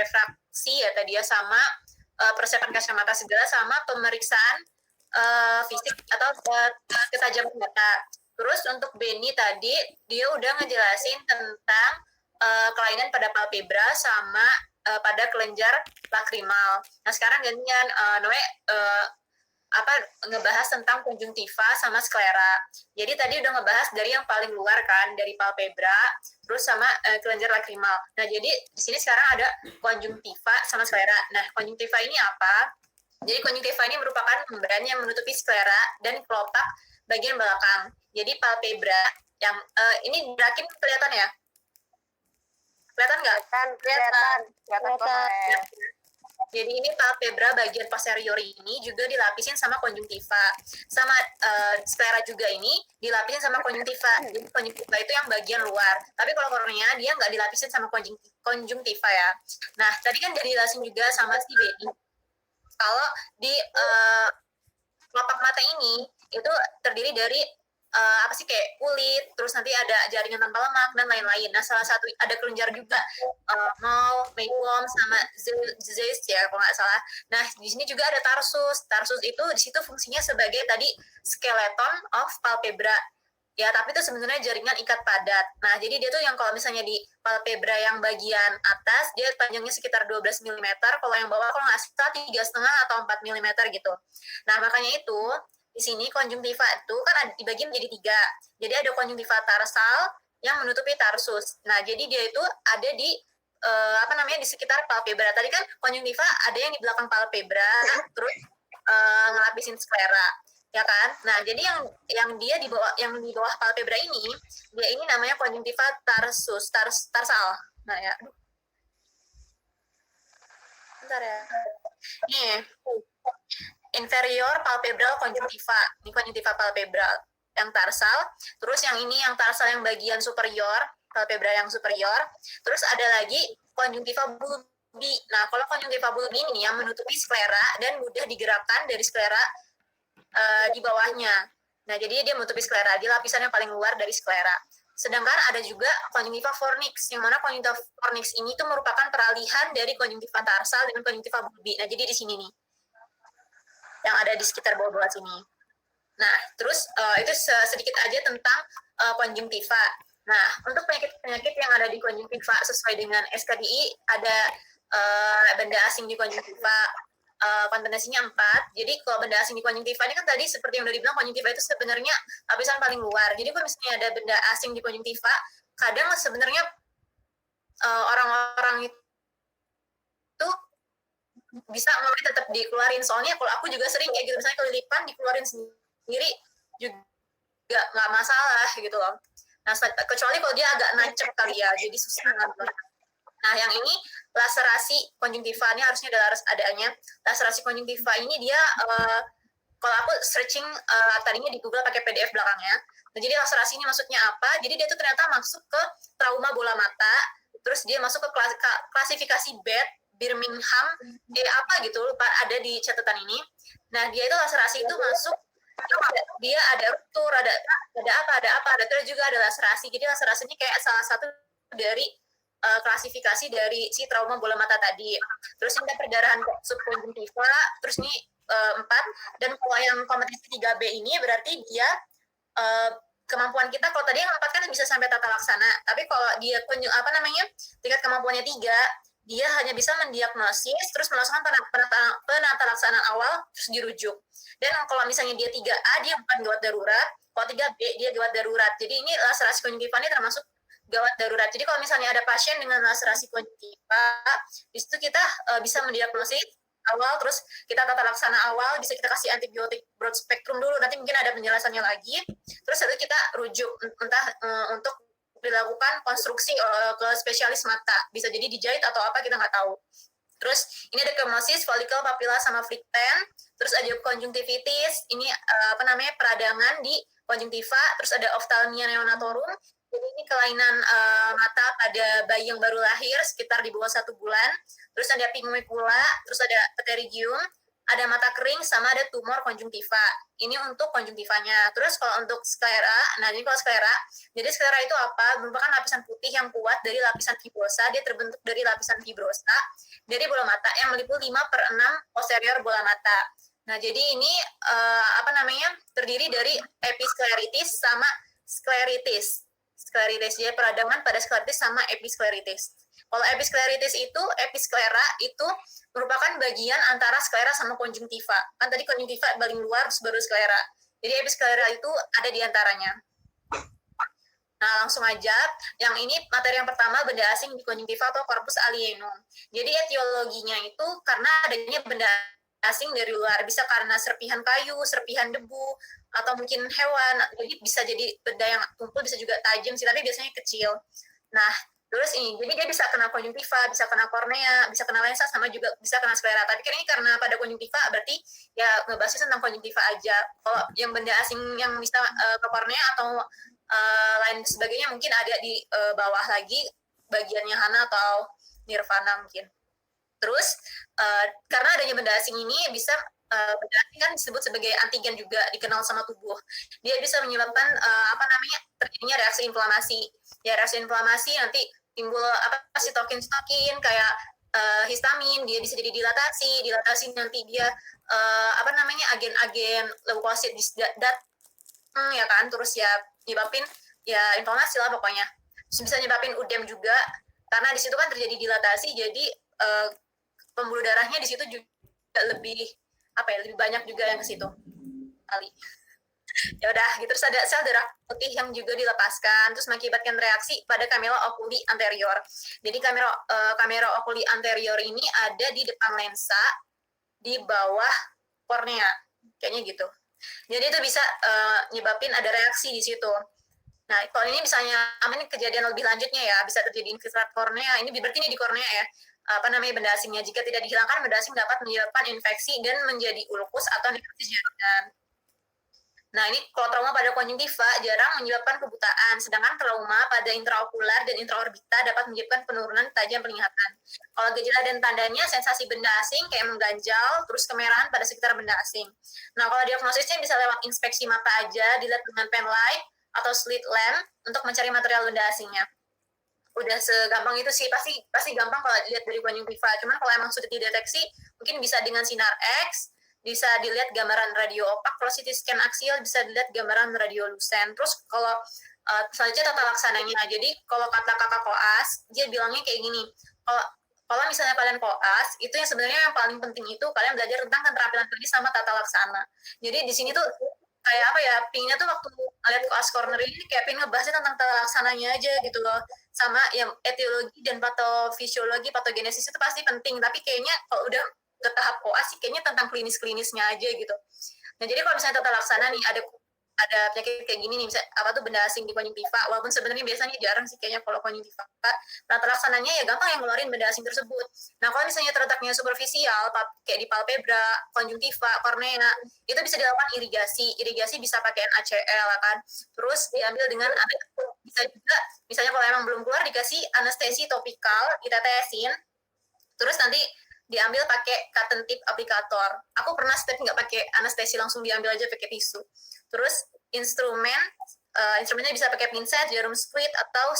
refraksi ya tadi ya, sama persiapan kacamata segala, sama pemeriksaan fisik atau ketajaman mata. Terus untuk Benny tadi dia udah ngejelasin tentang kelainan pada palpebra sama pada kelenjar lakrimal. Nah sekarang gantian Noe ngebahas tentang konjungtiva sama sklera. Jadi tadi udah ngebahas dari yang paling luar kan, dari palpebra, terus sama kelenjar lakrimal. Nah jadi di sini sekarang ada konjungtiva sama sklera. Nah konjungtiva ini apa? Jadi konjungtiva ini merupakan membran yang menutupi sklera dan kelopak bagian belakang. Jadi palpebra yang ini gerakin kelihatan ya? Kelihatan nggak? Kelihatan. Jadi ini palpebra bagian posterior ini juga dilapisin sama konjungtiva. Sama sklera juga ini dilapisin sama konjungtiva. Jadi konjungtiva itu yang bagian luar. Tapi kalau kornea dia nggak dilapisin sama konjungtiva ya. Nah, tadi kan udah dijelasin juga sama si Benny. Kalau di kelopak mata ini itu terdiri dari kayak kulit, terus nanti ada jaringan tanpa lemak dan lain-lain. Nah, salah satu ada kelenjar juga, mole, meibomian sama Zeiss ya kalau nggak salah. Nah, di sini juga ada tarsus. Tarsus itu di situ fungsinya sebagai tadi skeleton of palpebra. Ya, tapi itu sebenarnya jaringan ikat padat. Nah, jadi dia tuh yang kalau misalnya di palpebra yang bagian atas, dia panjangnya sekitar 12 mm, kalau yang bawah kalau nggak salah 3,5 atau 4 mm gitu. Nah, makanya itu, di sini konjungtiva itu kan dibagi menjadi 3. Jadi ada konjungtiva tarsal yang menutupi tarsus. Nah, jadi dia itu ada di di sekitar palpebra. Tadi kan konjungtiva ada yang di belakang palpebra, terus ngelapisin sklera, ya kan? Nah, jadi yang dia di bawah palpebra ini, dia ini namanya konjungtiva tarsal. Nah, ya. Bentar ya. Nih. Inferior palpebral conjunctiva. Ini conjunctiva palpebral yang tarsal. Terus yang ini yang tarsal yang bagian superior, palpebra yang superior. Terus ada lagi conjunctiva bulbi. Nah, kalau conjunctiva bulbi ini yang menutupi sklera dan mudah digerakkan dari sklera di bawahnya. Nah, jadi dia menutupi sklera, di lapisan yang paling luar dari sklera. Sedangkan ada juga conjunctiva fornix, yang mana conjunctiva fornix ini tuh merupakan peralihan dari conjunctiva tarsal dengan conjunctiva bulbi. Nah, jadi di sini nih yang ada di sekitar bawah-bawah sini. Nah, terus itu sedikit aja tentang konjungtiva. Nah, untuk penyakit-penyakit yang ada di konjungtiva sesuai dengan SKDI, ada benda asing di konjungtiva, kompetensinya 4. Jadi kalau benda asing di konjungtiva ini kan tadi seperti yang udah dibilang, konjungtiva itu sebenarnya lapisan paling luar. Jadi kalau misalnya ada benda asing di konjungtiva, kadang sebenarnya orang-orang itu bisa mulai tetap dikeluarin, soalnya kalau aku juga sering kayak gitu, misalnya kelilipan dikeluarin sendiri juga nggak masalah gitu loh. Nah, kecuali kalau dia agak nancep kali ya, jadi susah banget. Nah, yang ini laserasi konjungtiva ini harusnya adanya. Laserasi konjungtiva ini dia kalau aku searching tadinya di Google pakai PDF belakangnya. Nah, jadi laserasi ini maksudnya apa? Jadi dia tuh ternyata masuk ke trauma bola mata, terus dia masuk ke klasifikasi BED Birmingham apa gitu, lupa ada di catatan ini. Nah, dia itu laserasi itu masuk, dia ada ruptur, ada terus juga ada laserasi. Jadi laserasi ini kayak salah satu dari klasifikasi dari si trauma bola mata tadi. Terus ada perdarahan subkonjungtiva, terus ini 4, dan kalau yang kompetensi 3B ini berarti dia kemampuan kita, kalau tadi yang 4 kan bisa sampai tata laksana, tapi kalau dia tingkat kemampuannya 3, dia hanya bisa mendiagnosis, terus melakukan penata laksanaan awal, terus dirujuk. Dan kalau misalnya dia 3A, dia bukan gawat darurat, kalau 3B, dia gawat darurat. Jadi ini laserasi konjungtiva ini termasuk gawat darurat. Jadi kalau misalnya ada pasien dengan laserasi konjungtiva, di situ kita bisa mendiagnosis awal, terus kita tata laksana awal, bisa kita kasih antibiotik broad spectrum dulu, nanti mungkin ada penjelasannya lagi, terus itu kita rujuk, entah untuk dilakukan konstruksi ke spesialis mata, bisa jadi dijahit atau apa kita nggak tahu. Terus ini ada kemosis, follicle, papilla sama flicten, terus ada konjungtivitis, ini peradangan di konjungtiva, terus ada ophthalmia neonatorum, jadi ini kelainan mata pada bayi yang baru lahir sekitar di bawah 1 bulan, terus ada pigmecula, terus ada pterygium, ada mata kering sama ada tumor konjungtiva. Ini untuk konjungtivanya. Terus kalau untuk sklera, nah jadi kalau sklera, jadi sklera itu apa? Merupakan lapisan putih yang kuat dari lapisan fibrosa. Dia terbentuk dari lapisan fibrosa dari bola mata yang meliputi 5/6 posterior bola mata. Nah, jadi ini terdiri dari episkleritis sama skleritis. Skleritis, jadi peradangan pada skleritis sama episkleritis. Kalau episkleritis itu, episklera itu merupakan bagian antara sklera sama konjungtiva. Kan tadi konjungtiva paling luar, baru sklera. Jadi episklera itu ada di antaranya. Nah, langsung aja. Yang ini materi yang pertama, benda asing di konjungtiva atau corpus alienum. Jadi etiologinya itu karena adanya benda asing dari luar. Bisa karena serpihan kayu, serpihan debu, atau mungkin hewan. Jadi bisa jadi benda yang tumpul, bisa juga tajam sih, tapi biasanya kecil. Nah, terus ini, jadi dia bisa kena konjungtiva, bisa kena kornea, bisa kena lensa, sama juga bisa kena sklera. Tapi kan ini karena pada konjungtiva, berarti ya ngebahasnya tentang konjungtiva aja. Kalau yang benda asing yang bisa ke kornea atau lain sebagainya mungkin ada di bawah lagi, bagiannya Hana atau Nirvana mungkin. Terus, karena adanya benda asing ini bisa, benda asing kan disebut sebagai antigen juga, dikenal sama tubuh. Dia bisa menyebabkan, terjadinya reaksi inflamasi. Ya, reaksi inflamasi nanti timbul sitokin kayak histamin, dia bisa jadi dilatasi nanti dia agen-agen leukosit datang ya kan, terus ya nyebabin ya inflamasi lah pokoknya. Terus bisa nyebabin udem juga, karena di situ kan terjadi dilatasi, jadi pembuluh darahnya di situ juga lebih banyak juga yang ke situ kali. Ya udah, gitu. Terus ada sel darah putih yang juga dilepaskan, terus mengakibatkan reaksi pada kamera oculi anterior. Jadi kamera oculi anterior ini ada di depan lensa, di bawah kornea, kayaknya gitu. Jadi itu bisa nyebabin ada reaksi di situ. Nah, kalau ini misalnya kejadian lebih lanjutnya ya, bisa terjadi infiltrat kornea. Ini berarti ini di kornea ya. Benda asingnya. Jika tidak dihilangkan, benda asing dapat menyebabkan infeksi dan menjadi ulkus atau nekrosis jaringan. Nah, ini kalau trauma pada konjungtiva jarang menyebabkan kebutaan, sedangkan trauma pada intraokular dan intraorbita dapat menyebabkan penurunan tajam penglihatan. Kalau gejala dan tandanya, sensasi benda asing kayak mengganjal, terus kemerahan pada sekitar benda asing. Nah, kalau diagnosisnya bisa lewat inspeksi mata aja, dilihat dengan pen light atau slit lamp untuk mencari material benda asingnya. Udah segampang itu sih, pasti gampang kalau dilihat dari konjungtiva. Cuman kalau emang sudah dideteksi, mungkin bisa dengan sinar X, bisa dilihat gambaran radio opak. Kalau CT scan aksial bisa dilihat gambaran radio lusen. Terus kalau selanjutnya tata laksananya, jadi kalau kata kakak koas, dia bilangnya kayak gini, kalau misalnya kalian koas, itu yang sebenarnya yang paling penting itu kalian belajar tentang keterampilan klinis sama tata laksana. Jadi di sini tuh kayak pinginnya tuh waktu lihat koas corner ini kayak pingin ngebahasnya tentang tata laksananya aja gitu loh, sama yang etiologi dan patofisiologi, patogenesis itu pasti penting, tapi kayaknya kalau udah ke tahap koas sih kayaknya tentang klinisnya aja gitu. Nah, jadi kalau misalnya tata laksana nih ada penyakit kayak gini nih, misalnya benda asing di konjungtiva, walaupun sebenarnya biasanya jarang sih kayaknya kalau konjungtiva. Nah, tata laksananya ya gampang yang ngeluarin benda asing tersebut. Nah, kalau misalnya terletaknya superficial, kayak di palpebra, konjungtiva, kornea, itu bisa dilakukan irigasi bisa pakai NaCl kan. Terus diambil dengan bisa juga, misalnya kalau emang belum keluar dikasih anestesi topikal, ditetesin, terus nanti diambil pakai cotton tip aplikator. Aku pernah step nggak pakai anestesi, langsung diambil aja pakai tisu. Terus instrumennya bisa pakai pinset, jarum split, atau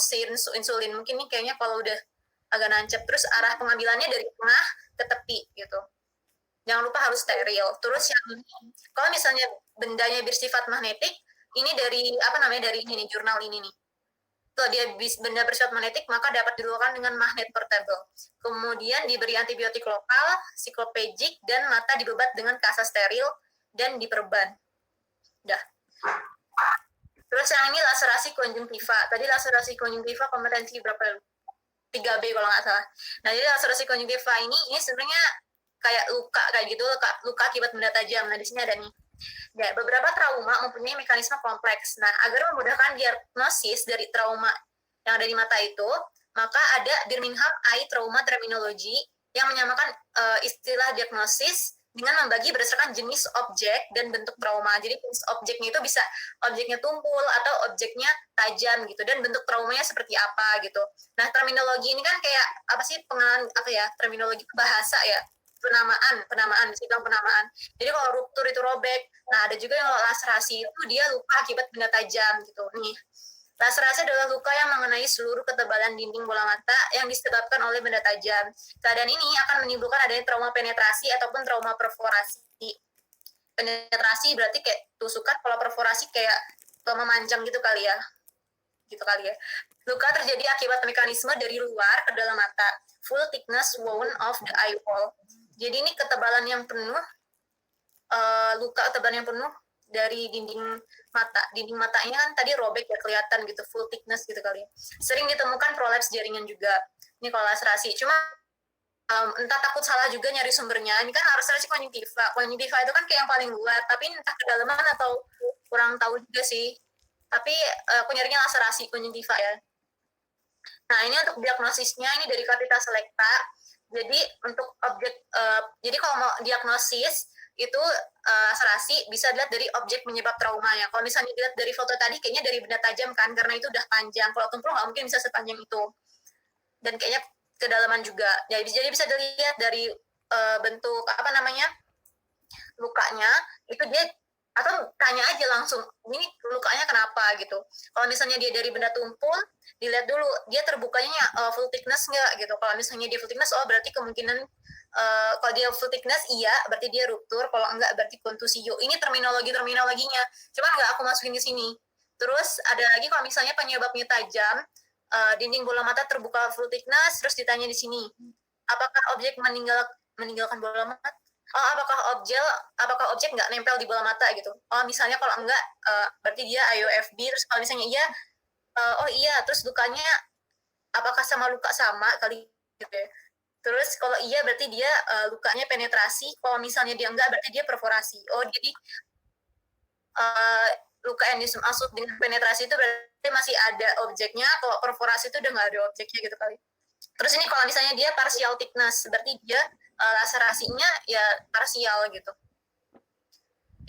insulin. Mungkin ini kayaknya kalau udah agak nancep. Terus arah pengambilannya dari tengah ke tepi gitu. Jangan lupa harus steril. Terus yang kalau misalnya bendanya bersifat magnetik, ini dari dari ini nih, jurnal ini nih. Kalau dia benda bersifat magnetik, maka dapat dilakukan dengan magnet portable. Kemudian diberi antibiotik lokal, sikloplegic, dan mata dibebat dengan kasa steril dan diperban. Udah. Terus yang ini laserasi konjungtiva. Tadi laserasi konjungtiva kompetensi berapa? 3B kalau nggak salah. Nah, jadi laserasi konjungtiva ini sebenarnya kayak luka kayak gitu, luka akibat benda tajam. Nah, di sini ada nih. Ya, beberapa trauma mempunyai mekanisme kompleks. Nah, agar memudahkan diagnosis dari trauma yang ada di mata itu, maka ada Birmingham Eye Trauma Terminology yang menyamakan istilah diagnosis dengan membagi berdasarkan jenis objek dan bentuk trauma. Jadi jenis objeknya itu bisa objeknya tumpul atau objeknya tajam gitu, dan bentuk traumanya seperti apa gitu. Nah, terminologi ini kan kayak apa sih, terminologi bahasa ya. penamaan, bisa bilang penamaan. Jadi kalau ruptur itu robek. Nah, ada juga yang laserasi itu dia luka akibat benda tajam gitu. Nih, laserasi adalah luka yang mengenai seluruh ketebalan dinding bola mata yang disebabkan oleh benda tajam. Keadaan ini akan menimbulkan adanya trauma penetrasi ataupun trauma perforasi. Penetrasi berarti kayak tusukan, kalau perforasi kayak memanjang gitu kali ya. Luka terjadi akibat mekanisme dari luar ke dalam mata. Full thickness wound of the eyeball. Jadi ini ketebalan yang penuh, luka ketebalan yang penuh dari dinding mata. Dinding matanya kan tadi robek ya, kelihatan gitu, full thickness gitu kali ya. Sering ditemukan prolaps jaringan juga. Ini kalau laserasi. Cuma entah takut salah juga nyari sumbernya. Ini kan laserasi konjungtiva. Konjungtiva itu kan kayak yang paling luar, tapi entah kedalaman atau kurang tahu juga sih. Tapi aku nyarinya laserasi konjungtiva ya. Nah, ini untuk diagnosisnya, ini dari Cartita Selecta. Jadi untuk jadi kalau mau diagnosis itu laserasi bisa dilihat dari objek penyebab trauma ya. Kalau misalnya dilihat dari foto tadi kayaknya dari benda tajam kan, karena itu udah panjang. Kalau tumpul nggak mungkin bisa sepanjang itu. Dan kayaknya kedalaman juga. Jadi bisa dilihat dari bentuk lukanya itu dia, atau tanya aja langsung ini lukanya kenapa gitu. Kalau misalnya dia dari benda tumpul, dilihat dulu dia terbukanya full thickness nggak gitu. Kalau misalnya dia full thickness, oh berarti kemungkinan kalau dia full thickness iya berarti dia ruptur, kalau enggak berarti contusio. Ini terminologinya, cuman nggak aku masukin di sini. Terus ada lagi kalau misalnya penyebabnya tajam, dinding bola mata terbuka full thickness, terus ditanya di sini apakah objek meninggalkan bola mata. Apakah objek nggak nempel di bola mata gitu. Oh misalnya kalau enggak berarti dia IOFB. Terus kalau misalnya iya, oh iya, terus lukanya apakah sama luka sama kali gitu ya. Terus kalau iya berarti dia lukanya penetrasi. Kalau misalnya dia enggak berarti dia perforasi. Oh jadi luka yang dimaksud dengan penetrasi itu berarti masih ada objeknya. Kalau perforasi itu udah nggak ada objeknya gitu kali. Terus ini kalau misalnya dia partial thickness, berarti dia laserasinya ya parsial gitu.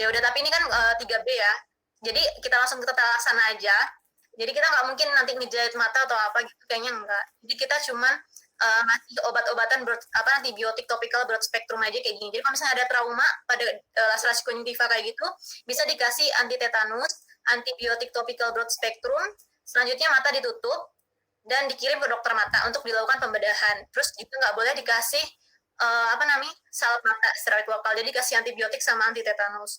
Ya udah, tapi ini kan 3B ya. Jadi kita langsung ke tata laksana aja. Jadi kita nggak mungkin nanti ngejahit mata atau apa gitu, kayaknya enggak. Jadi kita cuman ngasih obat-obatan antibiotik topikal broad spectrum aja kayak gini. Jadi kalau misalnya ada trauma pada laserasi konjungtiva kayak gitu, bisa dikasih anti tetanus, antibiotik topikal broad spectrum. Selanjutnya mata ditutup dan dikirim ke dokter mata untuk dilakukan pembedahan. Terus juga nggak boleh dikasih salep mata steroid lokal. Jadi dikasih antibiotik sama anti tetanus.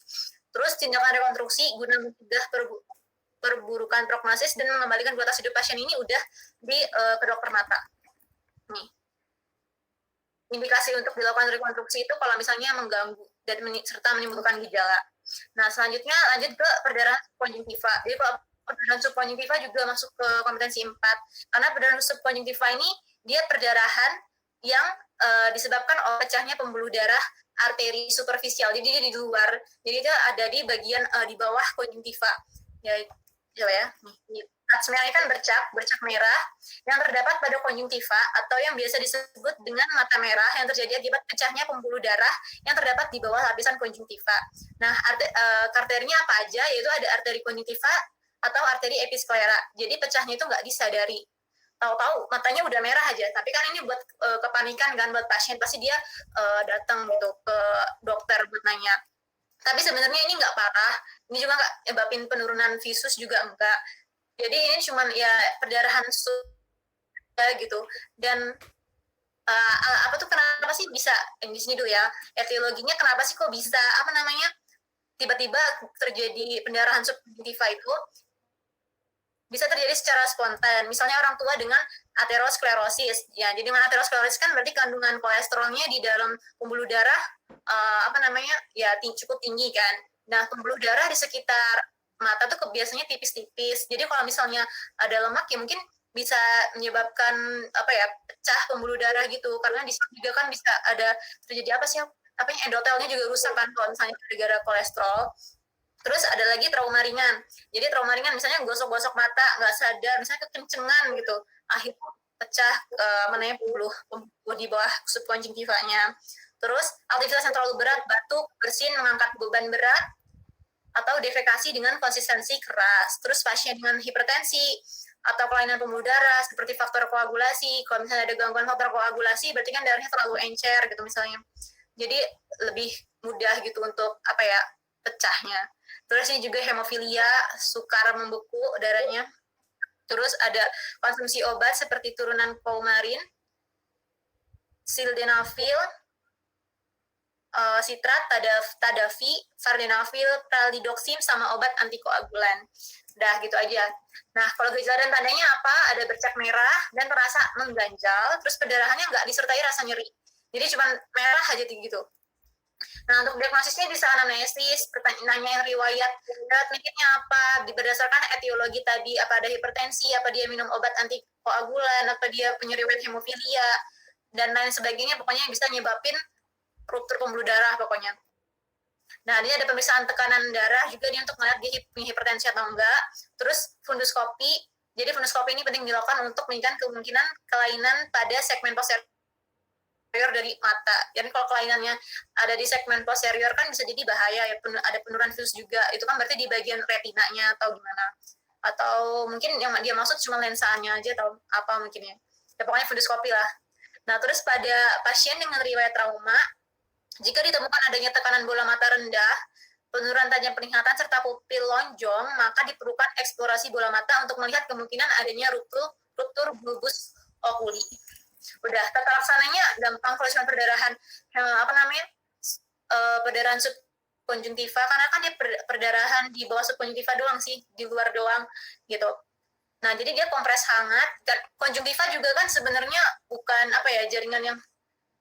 Terus tindakan rekonstruksi guna mencegah perburukan prognosis dan mengembalikan kualitas hidup pasien ini udah ke dokter mata. Nih. Indikasi untuk dilakukan rekonstruksi itu kalau misalnya mengganggu dan serta menimbulkan gejala. Nah, selanjutnya lanjut ke perdarahan konjungtiva. Jadi kalau perdarahan subkonjungtiva juga masuk ke kompetensi 4. Karena perdarahan subkonjungtiva ini dia perdarahan yang disebabkan oleh pecahnya pembuluh darah arteri superficial. Jadi dia di luar. Jadi dia ada di bagian di bawah konjungtiva. Ya, nih. Merah kan bercak merah yang terdapat pada konjungtiva atau yang biasa disebut dengan mata merah yang terjadi akibat pecahnya pembuluh darah yang terdapat di bawah lapisan konjungtiva. Nah, arterinya apa aja? Yaitu ada arteri konjungtiva atau arteri episklera. Jadi pecahnya itu nggak disadari. Tahu-tahu matanya udah merah aja. Tapi kan ini buat kepanikan kan buat pasien. Pasti dia datang gitu ke dokter buat nanya. Tapi sebenarnya ini nggak parah. Ini juga nggak nyebabin penurunan visus juga enggak. Jadi ini cuma ya perdarahan gitu. Dan kenapa sih bisa di sini dulu ya? Etiologinya kenapa sih kok bisa tiba-tiba terjadi pendarahan subkonjungtiva itu bisa terjadi secara spontan. Misalnya orang tua dengan aterosklerosis. Ya, jadi dengan aterosklerosis kan berarti kandungan kolesterolnya di dalam pembuluh darah cukup tinggi kan. Nah, pembuluh darah di sekitar mata tuh biasanya tipis-tipis. Jadi kalau misalnya ada lemak ya mungkin bisa menyebabkan pecah pembuluh darah gitu. Karena di situ juga kan bisa ada terjadi endotelnya juga rusak kan kalau misalnya gara-gara kolesterol. Terus ada lagi trauma ringan. Jadi trauma ringan misalnya gosok-gosok mata nggak sadar, misalnya kekencengan gitu, akhirnya pecah pembuluh di bawah subkonjungtivanya. Terus aktivitas yang terlalu berat, batuk, bersin, mengangkat beban berat, atau defekasi dengan konsistensi keras. Terus pasien dengan hipertensi atau kelainan pembuluh darah seperti faktor koagulasi. Kalau misalnya ada gangguan faktor koagulasi, berarti kan darahnya terlalu encer gitu misalnya. jadi lebih mudah gitu untuk apa ya, pecahnya. Terus ini juga hemofilia, sukar membeku darahnya. Terus ada konsumsi obat seperti turunan Coumarin, sildenafil, sitrat, tadafi, vardenafil, pralidoxim, sama obat antikoagulan. Udah gitu aja. Nah, kalau gejala dan tandanya apa? Ada bercak merah dan terasa mengganjal, terus perdarahannya nggak disertai rasa nyeri. Jadi cuma merah aja gitu. Nah, untuk diagnosisnya bisa anamnesis, pertanyaannya yang riwayat penyakitnya apa, berdasarkan etiologi tadi, apa ada hipertensi, apa dia minum obat antikoagulan, apa dia punya riwayat hemofilia, dan lain sebagainya, pokoknya bisa nyebabin ruptur pembuluh darah pokoknya. Nah, ini ada pemeriksaan tekanan darah juga nih untuk melihat dia punya hipertensi atau enggak. Terus fundoskopi, jadi fundoskopi ini penting dilakukan untuk meningkatkan kemungkinan kelainan pada segmen posterior dari mata. Jadi kalau kelainannya ada di segmen posterior kan bisa jadi bahaya ya, ada penurunan fuse juga. Itu kan berarti di bagian retinanya atau gimana. Atau mungkin yang dia maksud cuma lensanya aja atau apa mungkin ya. Ya pokoknya fundoskopi lah. Nah, terus pada pasien dengan riwayat trauma, jika ditemukan adanya tekanan bola mata rendah, penurunan tajam penglihatan serta pupil lonjong, maka diperlukan eksplorasi bola mata untuk melihat kemungkinan adanya ruptur bulbus okuli. Udah, tata laksananya gampang kalau cuma perdarahan perdarahan subkonjungtiva, karena kan dia perdarahan di bawah subkonjungtiva doang sih, di luar doang gitu. Nah, jadi dia kompres hangat, dan konjungtiva juga kan sebenarnya bukan apa ya, jaringan yang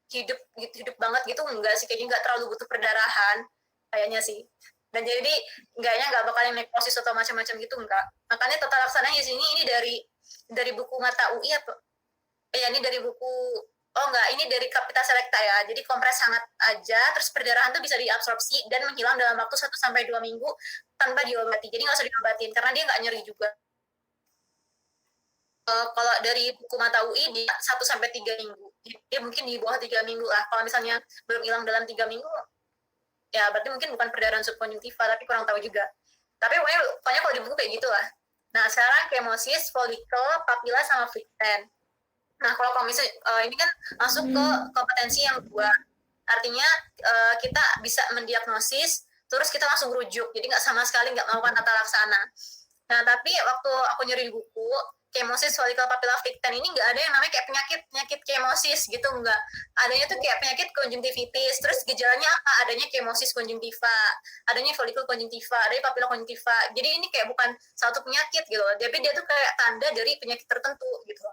hidup banget gitu, enggak sih, kayaknya enggak terlalu butuh perdarahan kayaknya sih. Dan jadi nggak bakalan nekrosis atau macam-macam gitu, enggak. Makanya tata laksananya di sini ini dari buku mata UI apa ya, ini dari buku, oh enggak, ini dari Kapita Selecta ya. Jadi kompres hangat aja, terus perdarahan tuh bisa diabsorpsi dan menghilang dalam waktu 1-2 minggu tanpa diobati. Jadi nggak usah diobatin karena dia nggak nyeri juga. Kalau dari buku mata UI di 1-3 minggu. Dia mungkin di bawah 3 minggu lah. Kalau misalnya belum hilang dalam 3 minggu, ya berarti mungkin bukan perdarahan subkonjungtiva, tapi kurang tahu juga. Tapi pokoknya kalau di buku kayak gitu lah. Nah, sekarang kemosis, folikel, papila, sama flikten. Nah, kalau misalnya ini kan masuk ke kompetensi yang kedua. Artinya kita bisa mendiagnosis, terus kita langsung rujuk. Jadi nggak sama sekali nggak melakukan tata laksana. Nah, tapi waktu aku nyari buku, kemosis, folikel, papila, flikten ini nggak ada yang namanya kayak penyakit kemosis gitu, nggak. Adanya tuh kayak penyakit konjungtivitis, terus gejalanya apa? Adanya kemosis konjungtiva, adanya folikel konjungtiva, adanya papila konjungtiva. Jadi ini kayak bukan satu penyakit gitu, tapi dia tuh kayak tanda dari penyakit tertentu gitu.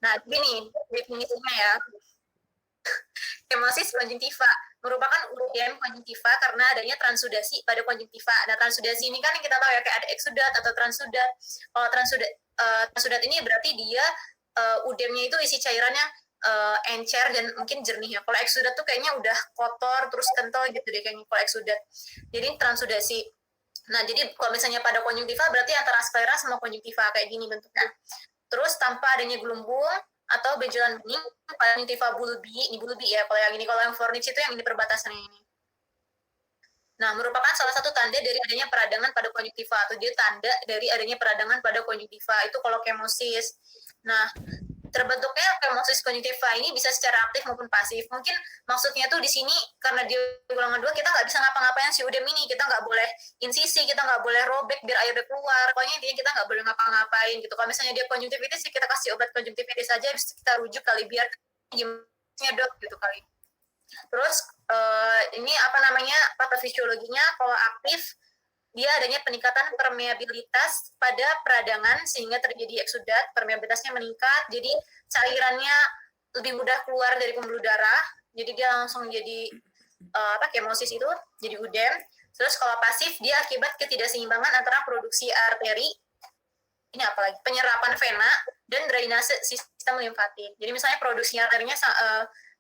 Nah, gini definisinya ya. Kemosis konjungtiva merupakan udem konjungtiva karena adanya transudasi pada konjungtiva. Nah, transudasi ini kan yang kita tahu ya, kayak ada eksudat atau transudat. Kalau transudat ini berarti dia udemnya itu isi cairannya encer dan mungkin jernih ya. Kalau eksudat tuh kayaknya udah kotor terus kental gitu deh kayaknya kalau eksudat. Jadi transudasi. Nah, jadi kalau misalnya pada konjungtiva berarti antara sklera sama konjungtiva kayak gini bentuknya. Terus tanpa adanya gelumbung atau benjolan bening pada konjungtiva bulbi, ini bulbi ya, kalau yang fornix itu yang ini perbatasannya ini. Nah, merupakan salah satu tanda dari adanya peradangan pada konjungtiva, atau dia tanda dari adanya peradangan pada konjungtiva, itu kalau kemosis. Nah, terbentuknya kemosis konjungtiva ini bisa secara aktif maupun pasif. Mungkin maksudnya tuh di sini karena di golongan 2 kita nggak bisa ngapa-ngapain si udem ini, kita nggak boleh insisi, kita nggak boleh robek biar airnya keluar. Pokoknya intinya kita nggak boleh ngapa-ngapain gitu. Kalau misalnya dia konjungtivitis, kita kasih obat konjungtivitis aja, habis kita rujuk kali biar gimana dok gitu kali. Terus ini apa namanya patofisiologinya, kalau aktif dia adanya peningkatan permeabilitas pada peradangan sehingga terjadi eksudat, permeabilitasnya meningkat, jadi cairannya lebih mudah keluar dari pembuluh darah, jadi dia langsung jadi kemosis itu, jadi udem. Terus kalau pasif dia akibat ketidakseimbangan antara produksi arteri, ini apalagi penyerapan vena dan drainase sistem limfatik. Jadi misalnya produksi arterinya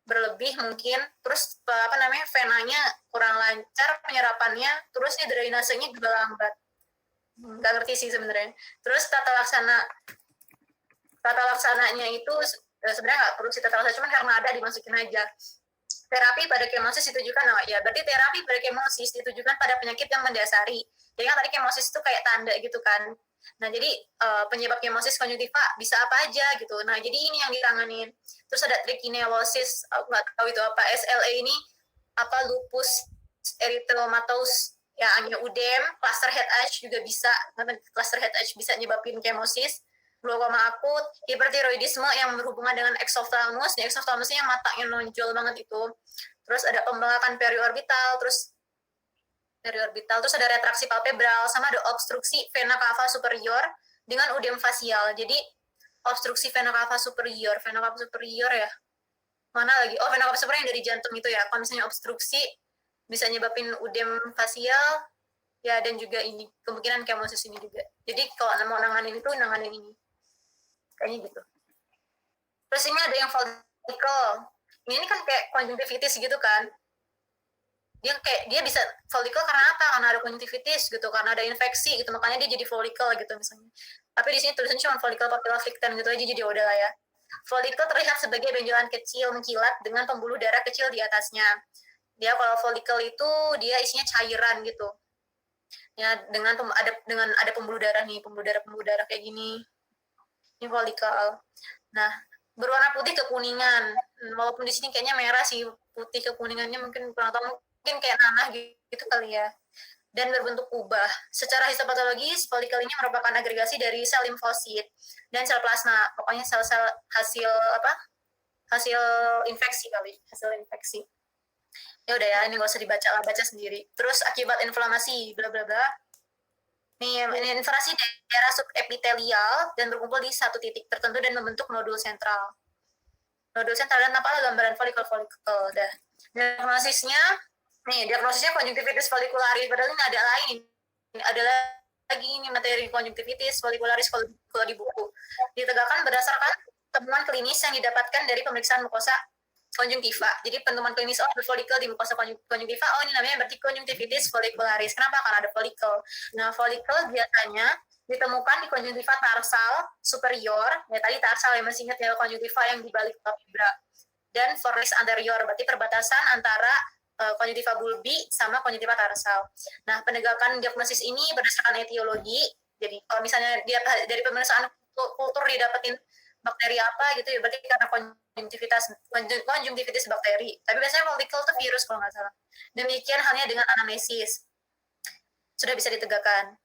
berlebih mungkin, terus venanya kurang lancar penyerapannya, terus drainasenya juga lambat. Nggak ngerti sih sebenarnya. Terus tata laksananya itu sebenarnya nggak perlu sih tata laksana, cuman karena ada dimasukin aja. Terapi pada kemosis ditujukan, berarti terapi pada kemosis ditujukan pada penyakit yang mendasari. Jadi kan tadi kemosis itu kayak tanda gitu kan. Nah, jadi penyebab kemosis konjungtiva bisa apa aja gitu. Nah, jadi ini yang ditanganin. Terus ada trichinelosis, nggak tahu itu apa, SLE ini lupus erythematosus ya, angioidem, cluster headache juga bisa, cluster headache bisa nyebabin kemosis, glaukoma akut, hipertiroidisme yang berhubungan dengan exophthalmos, di exophthalmosnya yang matanya nonjol banget itu, terus ada pembengkakan periorbital, terus ada retraksi palpebral, sama ada obstruksi vena cava superior dengan udem fasial. Jadi obstruksi vena cava superior ya, mana lagi? Oh, vena cava superior yang dari jantung itu ya. Kalau misalnya obstruksi bisa nyebabin udem fasial ya, dan juga ini kemungkinan kemosis ini juga. Jadi kalau mau nanganin itu, nanganin ini kayaknya gitu. Terus ini ada yang follicle. Ini kan kayak konjungtivitis gitu kan, dia bisa follicle karena apa? Karena ada konjungtivitis gitu, karena ada infeksi gitu, makanya dia jadi follicle gitu misalnya. Tapi di sini tulisannya cuma follicle papilla flictan gitu aja, jadi udah lah ya. Follicle terlihat sebagai benjolan kecil menkilat dengan pembuluh darah kecil di atasnya. Dia kalau follicle itu dia isinya cairan gitu. Ya, dengan ada pembuluh darah kayak gini. Ini follicle. Nah, berwarna putih kekuningan. Walaupun di sini kayaknya merah sih, putih kekuningannya mungkin kurang tahu, mungkin kayak nanah gitu kali ya. Dan berbentuk kubah. Secara histopatologis, follicle ini merupakan agregasi dari sel limfosit dan sel plasma. Pokoknya sel-sel hasil infeksi kali, hasil infeksi. Ya udah ya, ini nggak usah dibaca lah, baca sendiri. Terus akibat inflamasi, bla bla bla. Ini inflamasi daerah subepitelial dan berkumpul di satu titik tertentu dan membentuk nodul sentral. Nodul sentral, dan nampaklah gambaran follicle. Dah. Diagnosisnya konjungtivitis follicularis, padahal ini ada lain. Ada lagi ini materi konjungtivitis follicularis kalau di buku. Ditegakkan berdasarkan temuan klinis yang didapatkan dari pemeriksaan mukosa konjungtiva. Jadi penemuan klinis ada follicle di mukosa konjungtiva, ini namanya berarti konjungtivitis follicularis. Kenapa? Karena ada follicle. Nah, follicle biasanya ditemukan di konjungtiva tarsal superior, ya tadi tarsal ya, masih ingat ya, konjungtiva yang di balik palpebra, dan fornis anterior, berarti perbatasan antara konjungtiva bulbi sama konjungtiva tarsal. Nah, penegakan diagnosis ini berdasarkan etiologi. Jadi kalau misalnya dia dari pemeriksaan kultur didapetin bakteri apa gitu ya, berarti karena konjungtivitis bakteri. Tapi biasanya follicle itu virus kalau nggak salah. Demikian halnya dengan anamnesis. Sudah bisa ditegakkan.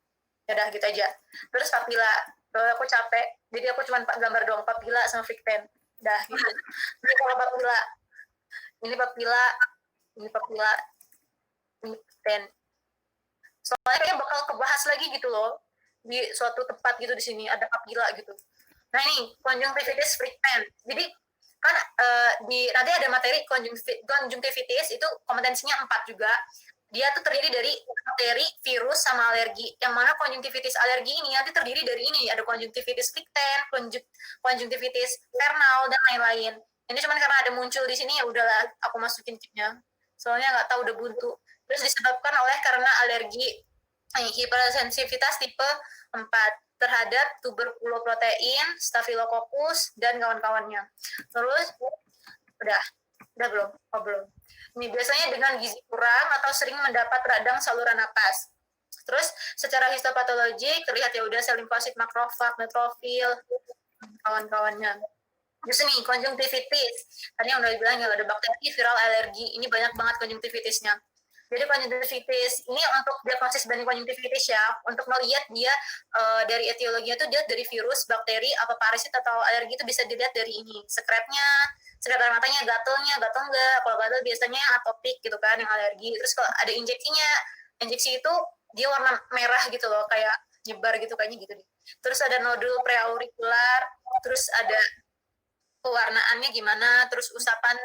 Ya udah gitu aja. Terus papila. Kalau aku capek, jadi aku cuma gambar doang papila sama flicten. Dah gitu. Ini kalau papila. Ini papila. Ini flicten. Soalnya kayak bakal kebahas lagi gitu loh. Di suatu tempat gitu di sini ada papila gitu. Nah ini konjungtivitis flicten. Jadi kan nanti ada materi konjungtivitis itu kompetensinya 4 juga. Dia tuh terdiri dari bakteri, virus, sama alergi. Yang mana konjungtivitis alergi ini nanti terdiri dari ini, ada konjungtivitis flicten, konjungtivitis vernal, dan lain-lain. Ini cuma karena ada muncul di sini, ya udahlah aku masukin tipnya. Soalnya nggak tahu udah buntu. Terus disebabkan karena alergi hipersensitivitas tipe 4 terhadap tuberkuloprotein, staphylococcus, dan kawan-kawannya. Terus udah belum? Oh, belum. Ini biasanya dengan gizi kurang atau sering mendapat radang saluran napas. Terus secara histopatologi terlihat ya udah sel limfosit, makrofag, neutrofil, kawan-kawannya. Terus nih konjungtivitis. Tadi yang udah dibilang ya, ada bakteri, viral, alergi. Ini banyak banget konjungtivitisnya. Jadi konjungtivitis ini untuk diagnosis banding konjungtivitis ya, untuk melihat dia dari etiologinya itu dia dari virus, bakteri, apa parasit atau alergi, itu bisa dilihat dari ini, sekret air matanya, gatel enggak. Kalau gatel biasanya atopik gitu kan, yang alergi. Terus kalau ada injeksi itu dia warna merah gitu loh, kayak nyebar gitu kayaknya gitu nih. Terus ada nodul preaurikular, terus ada pewarnaannya gimana, terus usapan,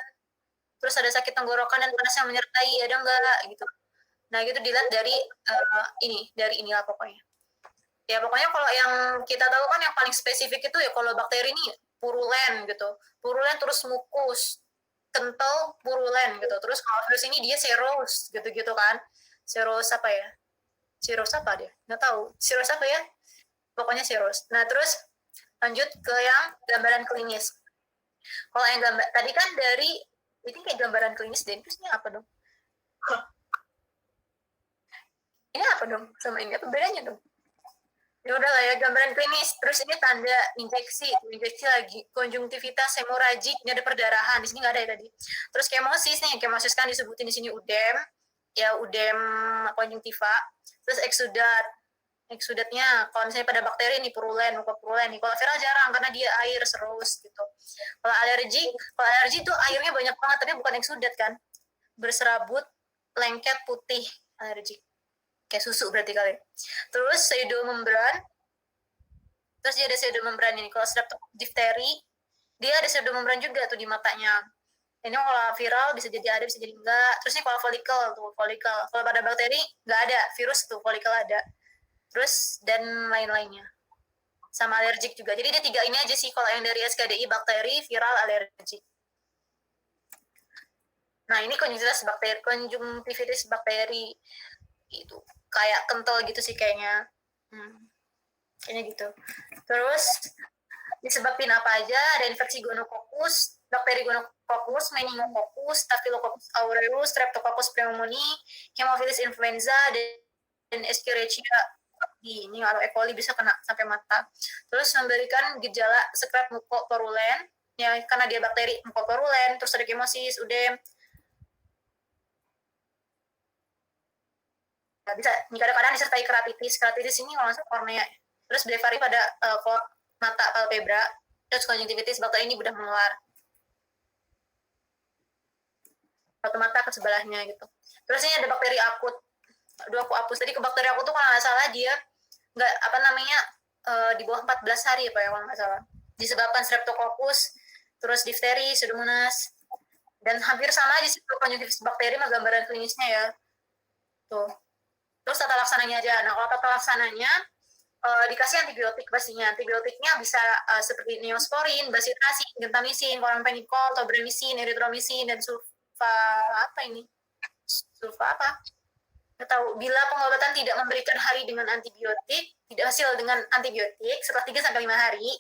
terus ada sakit tenggorokan dan panas yang menyertai, ada enggak gitu. Nah gitu dilihat dari inilah pokoknya. Ya pokoknya kalau yang kita tahu kan yang paling spesifik itu ya kalau bakteri ini purulen gitu, purulen terus mukus, kental, purulen gitu. Terus kalau virus ini dia seros gitu-gitu kan, seros apa ya? Seros apa dia? Nggak tahu. Seros apa ya? Pokoknya seros. Nah terus lanjut ke yang gambaran klinis. Kalau yang gambar tadi kan dari ini kayak gambaran klinis deh, terus ini apa dong? Ini apa dong sama ini? Apa bedanya dong? Ya udah lah ya, gambaran klinis. Terus ini tanda infeksi lagi, konjungtivitas hemoragik, ini ada perdarahan. Di sini nggak ada ya tadi. Terus kemosis nih, kemosis kan disebutin di sini udem, ya udem konjungtiva. Terus eksudatnya kalau misalnya pada bakteri nih purulen, mukopurulen nih. Kalau viral jarang karena dia air serus gitu. Kalau alergi itu airnya banyak banget tapi bukan eksudat kan, berserabut, lengket, putih, alergi. Kayak susu berarti kali. Terus pseudomembran, terus dia ada pseudomembran ini. Kalau difteri, dia ada pseudomembran juga tuh di matanya. Ini kalau viral bisa jadi ada, bisa jadi enggak. Terus ini kalau folikel. Kalau pada bakteri nggak ada, virus tuh folikel ada. Terus dan lain-lainnya. Sama alergik juga. Jadi dia 3 ini aja sih kalau yang dari SKDI, bakteri, viral, alergik. Nah, ini konjungtivitis bakteri. Itu kayak kental gitu sih kayaknya. Kayaknya gitu. Terus disebabin apa aja? Ada infeksi gonococcus, bakteri gonococcus, meningococcus, staphylococcus aureus, streptococcus pneumoniae, hemophilus influenza, dan Escherichia coli. Ini kalau E. coli bisa kena sampai mata. Terus memberikan gejala sekret mukoporulen, ya karena dia bakteri mukoporulen, terus ada kemosis, udem. Bisa kadang-kadang disertai keratitis. Keratitis ini kalau masuk kornea. Terus blephari pada mata palpebra. Terus konjungtivitis bakteri ini mudah menular. Satu mata ke sebelahnya gitu. Terus ini ada bakteri akut. Aduh, aku hapus tadi. Ke bakteri akut tuh kalau nggak salah dia nggak di bawah 14 hari apa ya kalau nggak salah. Disebabkan streptococcus, terus difteri, pseudomonas, dan hampir sama aja sih konjungtivitis bakteri sama gambaran klinisnya ya. Tuh. Terus tata laksananya aja. Nah, kalau tata laksananya dikasih antibiotik pastinya. Antibiotiknya bisa seperti neosporin, basitrasin, gentamisin, chloramphenicol, tobramycin, erythromycin, dan sulfa apa? Nggak tahu. Bila pengobatan tidak memberikan hari dengan antibiotik, tidak hasil dengan antibiotik setelah 3-5 hari.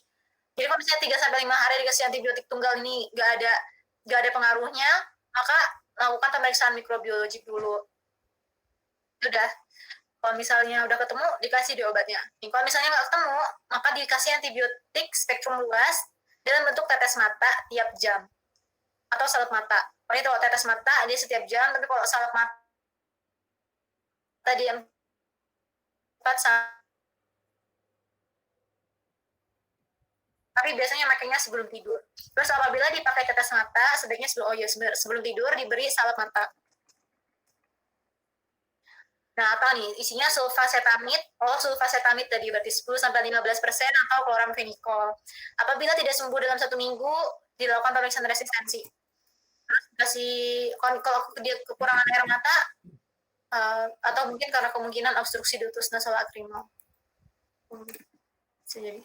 Jadi kalau misalnya 3-5 hari dikasih antibiotik tunggal ini nggak ada pengaruhnya, maka lakukan pemeriksaan mikrobiologi dulu. Udah. Kalau misalnya udah ketemu, dikasih di obatnya. Kalau misalnya nggak ketemu, maka dikasih antibiotik spektrum luas dalam bentuk tetes mata tiap jam. Atau salep mata. Kalau itu tetes mata, dia setiap jam, tapi kalau salep mata, dia 4 tapi biasanya makanya sebelum tidur. Terus apabila dipakai tetes mata, sebaiknya sebelum tidur diberi salep mata. Nah, apa nih? Isinya sulfacetamid. Sulfacetamid tadi berarti 10-15% atau chloramphenicol. Apabila tidak sembuh dalam 1 minggu, dilakukan pemeriksaan resistensi. Terus kasih kalau dia kekurangan air mata, atau mungkin karena kemungkinan obstruksi ductus nasolacrimal. Jadi.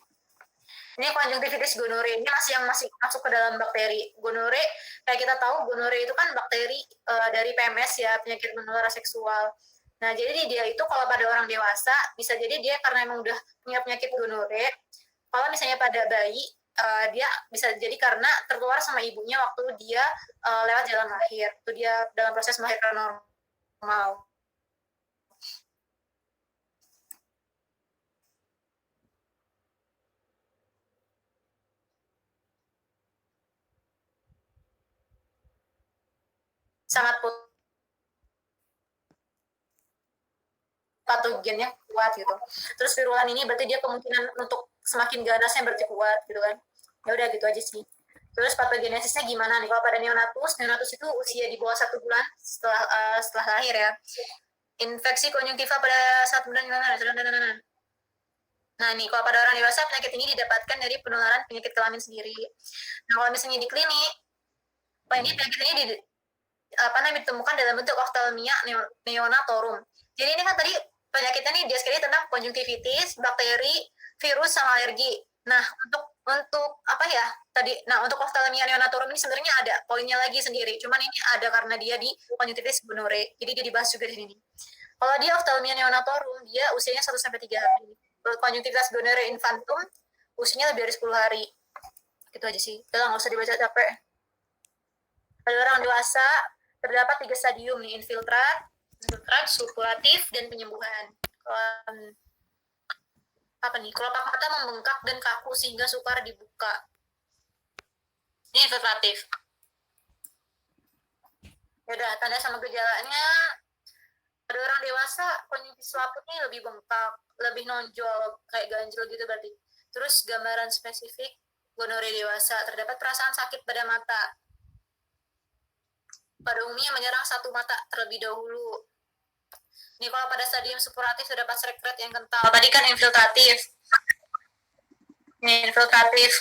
Ini konjungtivitis gonore ini masih masuk ke dalam bakteri. Gonore, kayak kita tahu gonore itu kan bakteri dari PMS ya, penyakit menular seksual. Nah, jadi dia itu kalau pada orang dewasa, bisa jadi dia karena emang udah punya penyakit gonore, kalau misalnya pada bayi, dia bisa jadi karena tertular sama ibunya waktu dia lewat jalan lahir. Itu dia dalam proses melahirkan normal. Sangat patogennya kuat gitu. Terus virulen ini berarti dia kemungkinan untuk semakin ganasnya berarti kuat gitu kan. Ya udah gitu aja sih. Terus patogenesisnya gimana nih? Kalau pada neonatus itu usia di bawah 1 bulan setelah lahir ya. Infeksi konjungtiva pada 1 bulan gimana? Nah nih, kalau pada orang dewasa penyakit ini didapatkan dari penularan penyakit kelamin sendiri. Nah kalau misalnya di klinik, penyakit ini ditemukan dalam bentuk Ophthalmia neonatorum. Jadi ini kan tadi penyakitnya nih dia sekali tentang konjungtivitis, bakteri, virus, sama alergi. Nah, untuk apa ya tadi? Nah, untuk Ophthalmia neonatorum ini sebenarnya ada poinnya lagi sendiri. Cuman ini ada karena dia di konjungtivitis gonore. Jadi dia dibahas juga di sini. Kalau dia Ophthalmia neonatorum, dia usianya 1-3 hari. Konjungtivitis gonore infantum, usianya lebih dari 10 hari. Gitu aja sih. Udah nggak usah dibaca capek. Pada orang dewasa, terdapat 3 stadium nih, infiltrat, sulfuratif, dan penyembuhan. apa nih? Kelopak mata membengkak dan kaku sehingga sukar dibuka. Ini infiltratif. Udah, tanda sama gejalanya pada orang dewasa konjungtivitis selaputnya lebih bengkak, lebih nonjol kayak ganjel gitu berarti. Terus gambaran spesifik gonorea dewasa, terdapat perasaan sakit pada mata. Pada umumnya menyerang satu mata terlebih dahulu. Ini kalau pada stadium supuratif terdapat sekret yang kental. Tadi kan infiltratif. Ini infiltratif.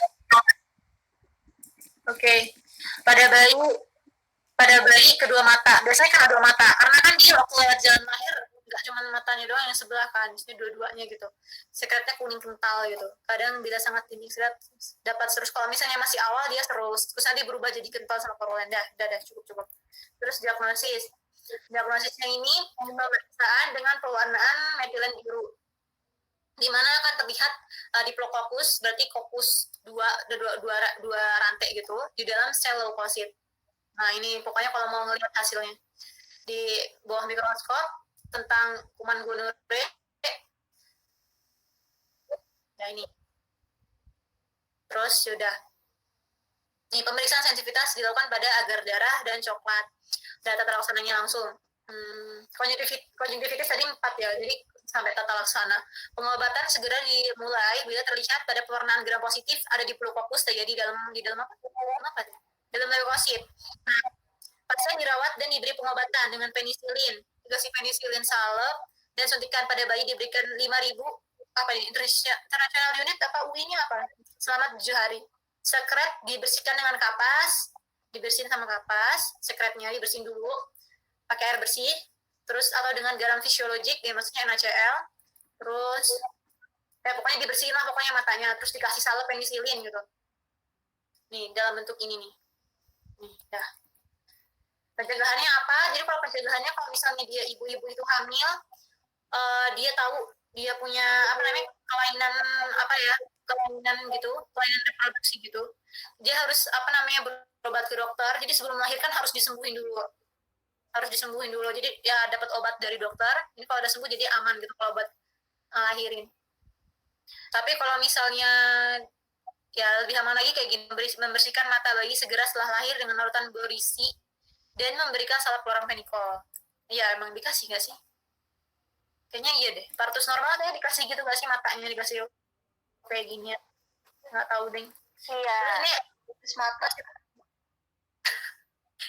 Oke. Pada bayi kedua mata, biasanya kan dua mata, karena kan dia waktu lewat jalan lahir nggak cuma matanya doang yang sebelah kan, ini dua-duanya gitu, sekretnya kuning kental gitu. Kadang bila sangat tinggi sekret dapat terus, kalau misalnya masih awal dia terus nanti berubah jadi kental sama korolen. Dah cukup. Terus diagnosisnya ini pemeriksaan dengan pewarnaan metilen biru, di mana akan terlihat diplococcus, berarti kokus dua rantai gitu di dalam sel leukosit. Nah ini pokoknya kalau mau ngelihat hasilnya di bawah mikroskop tentang kuman gonorea, nah ini. Terus sudah. Nih pemeriksaan sensitivitas dilakukan pada agar darah dan coklat. Data terlaksananya langsung. Konjungtivitis tadi 4 ya, jadi sampai tata laksana. Pengobatan segera dimulai bila terlihat pada pewarnaan gram positif ada di diplococcus terjadi di dalam apa? Dalam leukosit. Nah, pasien dirawat dan diberi pengobatan dengan penisilin, dikasih penisilin salep, dan suntikan pada bayi diberikan 5.000 apa ini international unit apa UI-nya apa selama 7 hari. Sekret dibersihkan dengan kapas, dibersihin sama kapas, sekretnya dibersihin dulu pakai air bersih, terus atau dengan garam fisiologik, ya maksudnya NaCl, terus pokoknya dibersihin lah pokoknya matanya, terus dikasih salep penisilin gitu. Nih dalam bentuk ini nih. Nih, dah. Pencegahannya apa? Jadi kalau pencegahannya kalau misalnya dia ibu-ibu itu hamil, dia tahu dia punya kelainan gitu, kelainan reproduksi gitu, dia harus berobat ke dokter. Jadi sebelum melahirkan harus disembuhin dulu. Jadi ya dapat obat dari dokter. Ini kalau udah sembuh jadi aman gitu kalau buat lahirin. Tapi kalau misalnya ya lebih aman lagi kayak gini, membersihkan mata bayi segera setelah lahir dengan larutan borisi dan memberikan salep chloramphenicol. Iya, emang dikasih nggak sih? Kayaknya iya deh. Partus normal kayak dikasih gitu nggak sih, matanya dikasih kayak gini ya? Nggak tahu deh. Iya. Terus ini mata.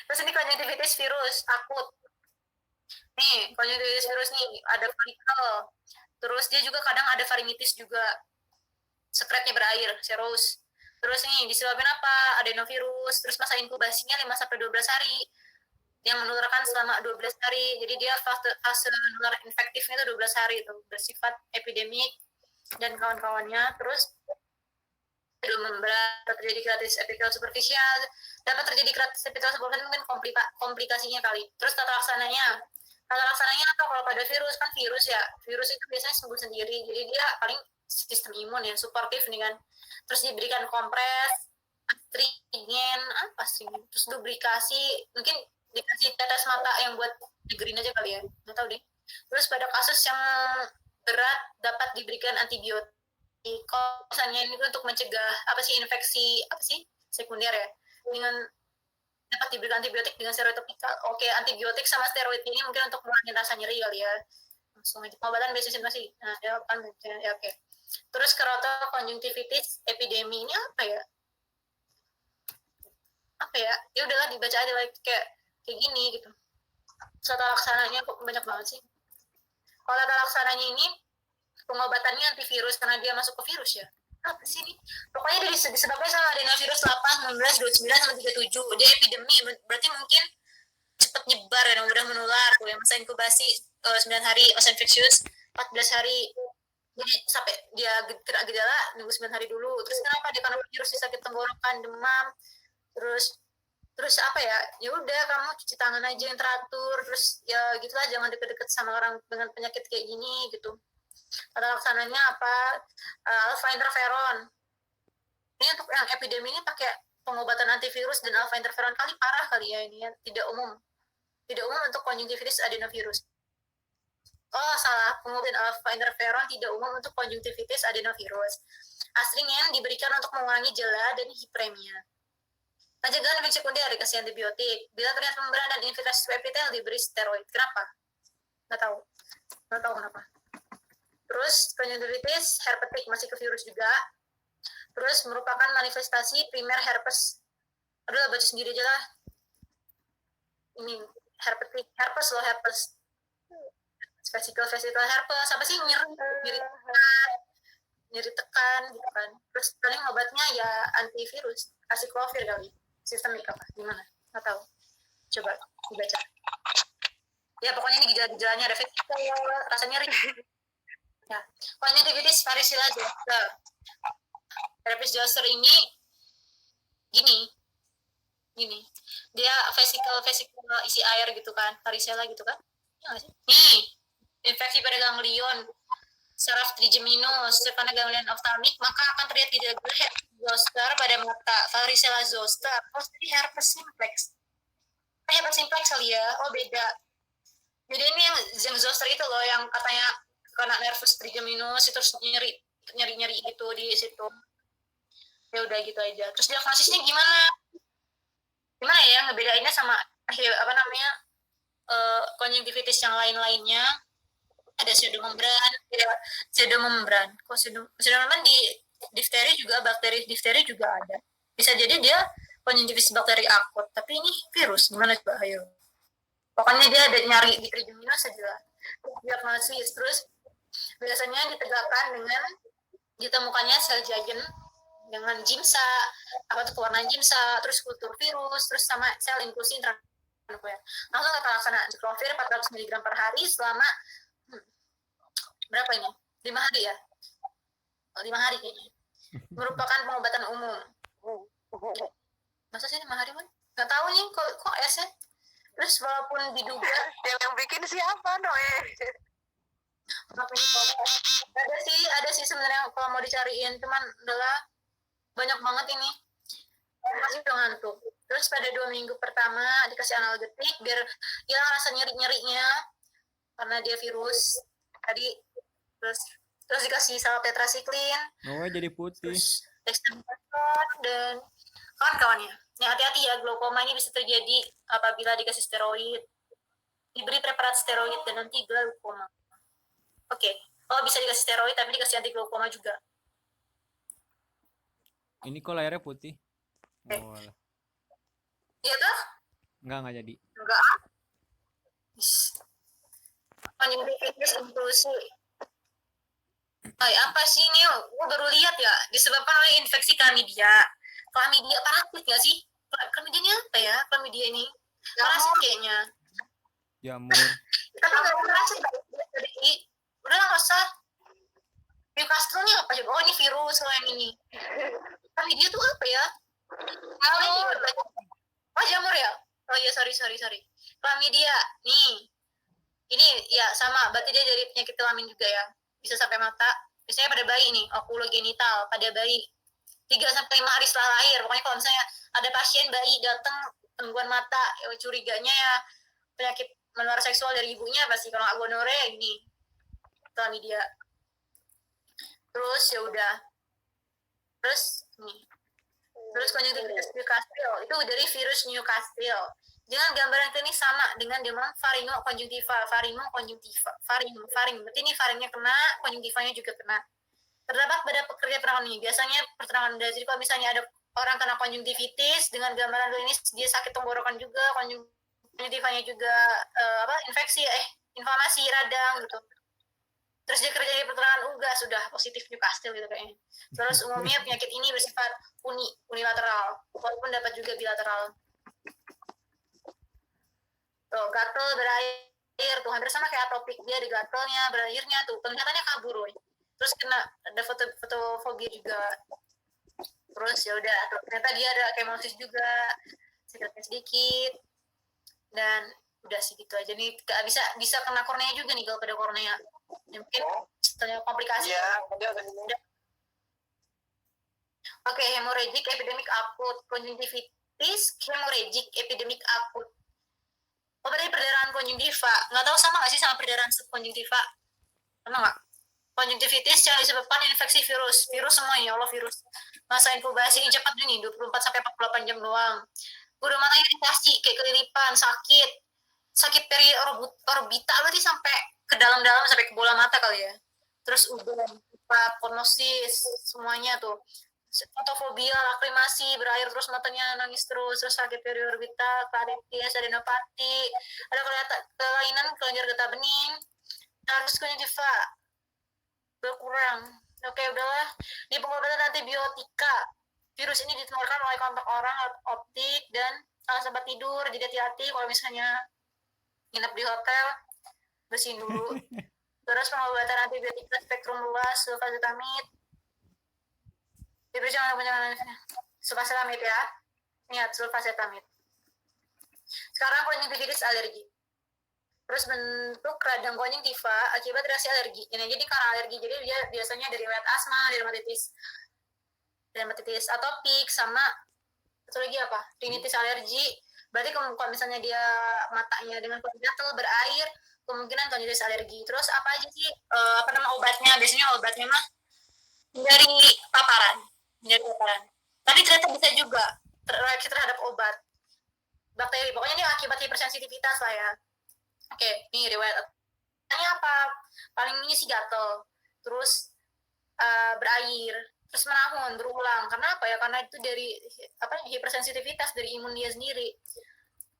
Terus ini konjungtivitis virus akut. Nih, konjungtivitis virus nih ada varikel. Terus dia juga kadang ada faringitis juga. Sekretnya berair, serus. Terus nih disebabkan apa? Adenovirus. Terus masa inkubasinya 5-12 hari. Yang menularkan selama 12 hari. Jadi dia fase menular infektifnya itu 12 hari itu. Bersifat epidemik dan kawan-kawannya. Terus terjadi keratitis epithelial superficial, dapat terjadi keratitis epithelial superficial mungkin komplikasinya kali. Terus tata laksananya apa kalau pada virus kan virus itu biasanya sembuh sendiri, jadi dia paling sistem imun ya suportif nih kan. Terus diberikan kompres, astringen apa sih, terus lubrikasi, mungkin dikasih tetes mata yang buat digerin aja kali ya, nggak tahu deh. Terus pada kasus yang berat dapat diberikan antibiotik. Kalau misalnya ini untuk mencegah infeksi sekunder ya, dengan dapat diberikan antibiotik dengan steroid topikal. Oke, antibiotik sama steroid ini mungkin untuk mengurangi rasa nyeri kali ya. Langsung aja pengobatan biasanya masih. Nah, ya kan ya oke. Terus keratokonjungtivitis epidemi ini apa ya? Ya udahlah dibaca aja kayak gini gitu. Tata laksananya kok banyak banget sih. Kalau tata laksananya ini pengobatannya antivirus karena dia masuk ke virus ya. Apa sih ini? Pokoknya disebabkan sama adenovirus 8, 19, 29 sama 37. Dia epidemi, berarti mungkin cepat nyebar dan mudah menular. Tuh, yang masa inkubasi 9 hari, masa infeksius 14 hari. Jadi sampai dia tidak gejala nunggu 9 hari dulu. Terus kenapa dia karena virus sakit tenggorokan, demam. Terus apa ya? Ya udah kamu cuci tangan aja yang teratur. Terus ya gitulah, jangan deket-deket sama orang dengan penyakit kayak gini gitu. Tata laksananya apa? Alpha interferon. Ini untuk yang epidemi ini pakai pengobatan antivirus dan alpha interferon parah kali ya ini ya. Tidak umum untuk konjungtivitis adenovirus. Oh, salah. Pengobatan alpha interferon tidak umum untuk konjungtivitis adenovirus. Astringent diberikan untuk mengurangi jela dan hiperemia. Pencegahan infeksi sekunder dikasih antibiotik. Bila terlihat membran dan infiltrasi epitel diberi steroid. Kenapa? Nggak tahu. Nggak tahu kenapa. Terus konjungtivitis herpetik masih ke virus juga. Terus merupakan manifestasi primer herpes. Aduh, baca sendiri aja lah. Ini herpetik, herpes loh, herpes. Vesikel herpes. Apa sih nyeri tekan gitu kan. Terus paling obatnya ya antivirus, acyclovir kali. Sistemik apa? Gimana? Nggak tahu. Coba dibaca. Ya pokoknya ini gejala-gejalanya ada vesikel, rasa nyeri. Ya. Konjungtivitis varicella zoster. Herpes zoster ini gini. Dia vesikel isi air gitu kan, varicella gitu kan. Ya nggak sih? Nih, infeksi pada ganglion saraf trigeminus pada ganglion oftalmik, maka akan terlihat gejala herpes zoster pada mata, varicella zoster. Oh, jadi herpes simplex. Herpes simplex kali ya. Oh, beda. Jadi ini yang zoster itu loh, yang katanya kena nervus trigeminus itu terus nyeri gitu di situ. Ya udah gitu aja. Terus diagnosisnya gimana ya ngebedainnya sama apa namanya konjungtivitis yang lainnya. Ada pseudomembran, kok pseudomembran di difteri juga, bakteri difteri juga ada. Bisa jadi dia konjungtivitis bakteri akut, tapi ini virus, gimana coba ayo. Pokoknya dia ada nyari di trigeminus saja. Diagnosis, terus biasanya ditegakkan dengan ditemukannya sel giant dengan jimsa, apa tuh pewarna jimsa, terus kultur virus, terus sama sel inklusi intranuklear. Langsung kita laksana acyclovir 400 mg per hari selama berapa ini? 5 hari ya? 5 hari kayaknya. Merupakan pengobatan umum. Masa sih 5 hari, Man? Gak tahu nih, kok S ya? Terus walaupun diduga... yang bikin siapa, Noe? Ada sih sebenarnya kalau mau dicariin, teman adalah banyak banget ini. Masih udah ngantuk. Terus pada 2 minggu pertama dikasih analgetik biar hilang rasa nyerinya karena dia virus. Tadi terus dikasih salep tetrasiklin. Noe jadi putih. Terus dexamethasone dan kawan-kawannya. Ya, hati-hati ya, glaukoma ini bisa terjadi apabila dikasih steroid. Diberi preparat steroid dan anti glaukoma. Oke. Oh, bisa dikasih steroid tapi dikasih anti glaukoma juga. Ini kok layarnya putih? Oh, iya tuh? Enggak jadi. Enggak. Konjungtivitis inklusi. Apa sih ini? Gue baru lihat ya. Disebabkan oleh infeksi chlamydia. Chlamydia parasit nggak sih? Chlamydia ini apa ya? Chlamydia ini parasit kayaknya. Jamur. Tapi nggak parasit. Udah nggak usah. Newcastle-nya apa coba? Oh, ini virus loh yang ini. Chlamydia tuh apa ya? Jamur. Oh, jamur ya? Oh iya, sorry. Chlamydia. Nih. Ini ya sama, berarti dia jadi penyakit kelamin juga ya. Bisa sampai mata. Biasanya pada bayi nih, okulogenital pada bayi. 3-5 hari setelah lahir. Pokoknya kalau misalnya ada pasien bayi datang gangguan mata, curiganya ya penyakit menular seksual dari ibunya pasti, kalau nggak gonore ini chlamydia. Terus ya udah. Terus nih. Terus konjungtivitis Newcastle itu dari virus Newcastle. Jangan gambaran klinis sama dengan demam faringokonjungtiva. Berarti ini faringnya kena, konjungtivanya juga kena. Terdapat pada pekerja penerangan ini. Biasanya pertengahan dasar. Jadi kalau misalnya ada orang kena konjungtivitis dengan gambaran klinis dia sakit tenggorokan juga, konjungtivanya juga inflamasi radang gitu. Terus dia kerja di pertengahan sudah positif Newcastle gitu kayaknya. Terus umumnya penyakit ini bersifat unilateral, walaupun dapat juga bilateral. Tuh, gatel berair tuh hampir sama kayak atopik, dia di gatelnya, berairnya tuh penglihatannya kabur woy. Terus kena ada fotofobia juga. Terus ya udah, ternyata dia ada kemosis juga, sedikit sedikit. Dan udah sih gitu aja nih. Bisa kena kornea juga nih kalau pada kornea. Ya, mungkin setelah komplikasi. Iya, Oke, hemorrhagic epidemic akut, konjungtivitis hemorrhagic epidemic akut. Berarti perdarahan konjungtiva. Nggak tahu sama nggak sih sama perdarahan subkonjungtiva? Pernah nggak? Konjungtivitis yang disebabkan infeksi virus. Virus semuanya, ya Allah virus. Masa inkubasi ini cepat nih, 24-48 jam doang. Udah matanya iritasi, kayak kelilipan, sakit orbital berarti sampai ke dalam-dalam, sampai ke bola mata kali ya. Terus udah ponosis, semuanya tuh. Fotofobia, lakrimasi, berair terus matanya, nangis terus sakit periorbital, klaritis, adenopati, ada kelainan kelenjar getah bening, harus konjungtiva berkurang. Oke, udahlah. Di pengobatan antibiotika, virus ini ditularkan oleh kontak orang, optik, dan tempat tidur. Jadi hati-hati kalau misalnya nginep di hotel, bersihin dulu. Terus pengobatan antibiotika spektrum luas, sulfacetamid. Diberi jangan sulfacetamid ya. Ingat, sulfacetamid. Sekarang konjungtivitis alergi. Terus bentuk radang konjungtiva akibat reaksi alergi. Jadi karena alergi, jadi dia biasanya dari riwayat asma, dermatitis atopik, sama satu lagi apa? Rinitis alergi. Berarti kalau misalnya dia matanya dengan kondisi gatal, berair, kemungkinan konjungtivitis alergi. Terus apa aja sih obatnya? Biasanya obatnya mah dari paparan. Tapi ternyata bisa juga reaksi terhadap obat. Bakteri, pokoknya ini akibat hipersensitivitas lah ya. Oke, ini riwayat. Ini apa? Paling ini sih gatel, terus berair, terus menahun, berulang. Karena apa ya? Karena itu dari hipersensitivitas dari imun dia sendiri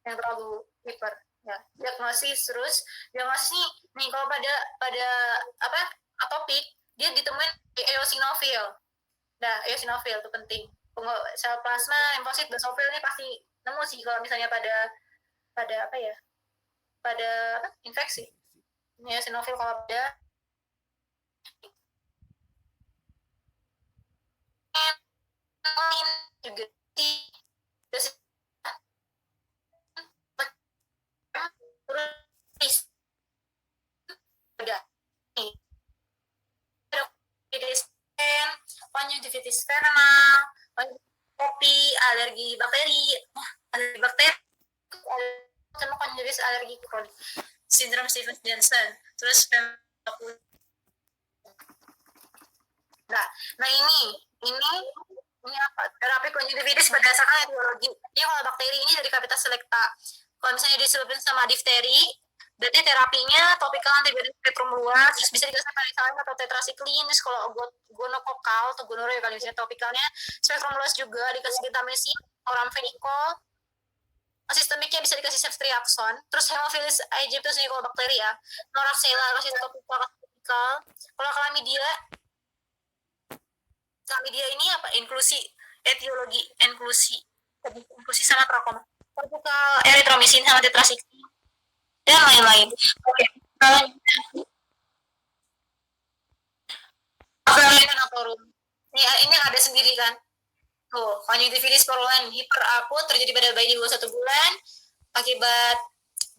yang terlalu hiper. Ya, diagnosis nih kalau pada atopik dia ditemuin eosinofil. Nah, eosinofil itu penting. Sel plasma, limfosit, basofil ini pasti nemu sih kalau misalnya pada infeksi. Ini eosinofil kalau ada. Juga konjungtivitis fenomenal, kopi, alergi bakteri, sama konjungtivitis alergi kronik, sindrom Stevens-Johnson, terus nah ini apa? Terapi konjungtivitis berdasarkan etiologi. Ini kalau bakteri ini dari Capitas selecta. Kalau misalnya disebabkan sama difteri, berarti terapinya topikal antibiotik spektrum luas, terus bisa dikasih penicillin atau tetracycline. Kalau gonokokal atau gonorrhea kali misalnya topikalnya spektrum luas juga, dikasih vitamin C, chloramphenicol. Sistemiknya bisa dikasih ceftriaxone. Terus Haemophilus aegyptus ini kalau bakteri ya, Noraxella kasih topikal. Kalau chlamydia ini apa? Etiologi inklusi sama trakoma. Topikal erythromycin sama tetracycline dan lain-lain. Oke. Ini ada sendiri kan? Tuh, konjungtivitis purulent hiperakut terjadi pada bayi di bawah 1 bulan akibat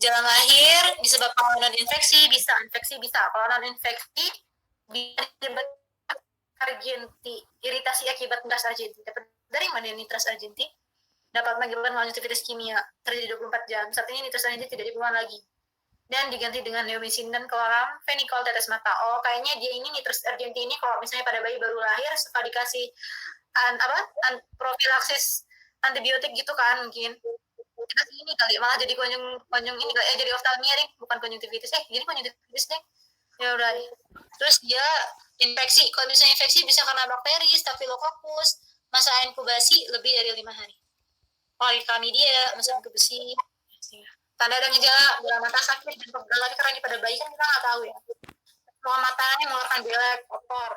jalan lahir disebabkan non infeksi, bisa kalau non infeksi bisa argenti, iritasi akibat nitras argenti. Dari mana nitras argenti? Dapat mengakibatkan konjungtivitis kimia terjadi 24 jam. Saat ini nitras argenti tidak dibuang lagi dan diganti dengan neomycin dan chloramphenicol tetes mata. Oh, kayaknya dia ini nitras argenti ini kalau misalnya pada bayi baru lahir suka dikasih profilaksis antibiotik gitu kan, mungkin ini kali malah jadi konjung ini kali jadi oftalmia nih, bukan konjungtivitis jadi konjungtivitis deh. Ya udah. Terus dia infeksi, kalau misalnya infeksi bisa karena bakteri, staphylococcus, masa inkubasi lebih dari 5 hari. Chlamydia, masa inkubasi. Tanda dan gejala bola mata sakit dan pegal, tapi karena pada bayi kan kita nggak tahu ya. Bola matanya mengeluarkan belek, kotor,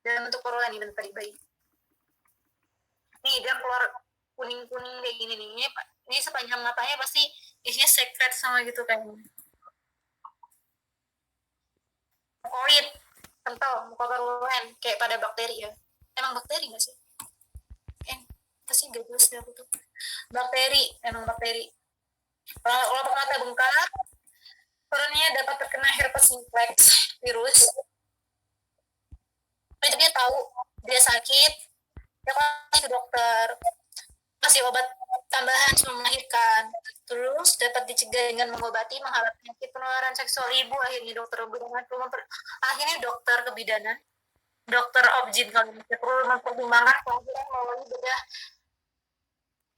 dan bentuk purulent nih bentuk bayi. Nih dia keluar kuning-kuning kayak gini nih. Ini sepanjang matanya pasti isinya sekret sama gitu kayaknya. Mukoid, kental, muka purulent kayak pada bakteri ya. Emang bakteri nggak sih? Pasti nggak jelas ya aku tuh. Emang bakteri. Kalau mata bengkak, kornea dapat terkena herpes simplex virus. Jadi dia tahu dia sakit, dia kan ke dokter. kasih obat tambahan sebelum melahirkan. Terus dapat dicegah dengan mengobati menghalau penyakit penularan seksual ibu. Akhirnya dokter kebidanan, dokter obgyn kalau perlu mempertimbangkan kelahiran melalui bedah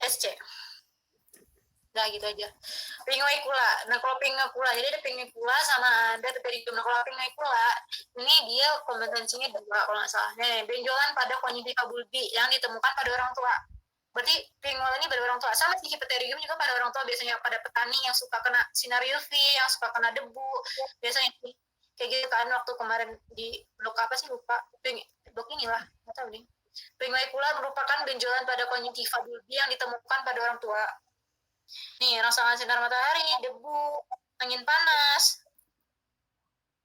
SC. Nah gitu aja. Pinguicula. Nah kalau pinguicula, jadi ada pinguicula sama ada pterygium. Nah kalau pinguicula, ini dia kompetensinya 2 kalau nggak salah. Nih, benjolan pada conjunctiva bulbi yang ditemukan pada orang tua. Berarti pinguicula ini pada orang tua. Sama sih pterygium juga pada orang tua, biasanya pada petani yang suka kena sinar UV, yang suka kena debu. Biasanya kayak gitu kan, waktu kemarin di blok apa sih lupa. Blok inilah, nggak tahu nih. Pinguicula merupakan benjolan pada conjunctiva bulbi yang ditemukan pada orang tua. Nih, rangsangan sinar matahari, debu, angin panas.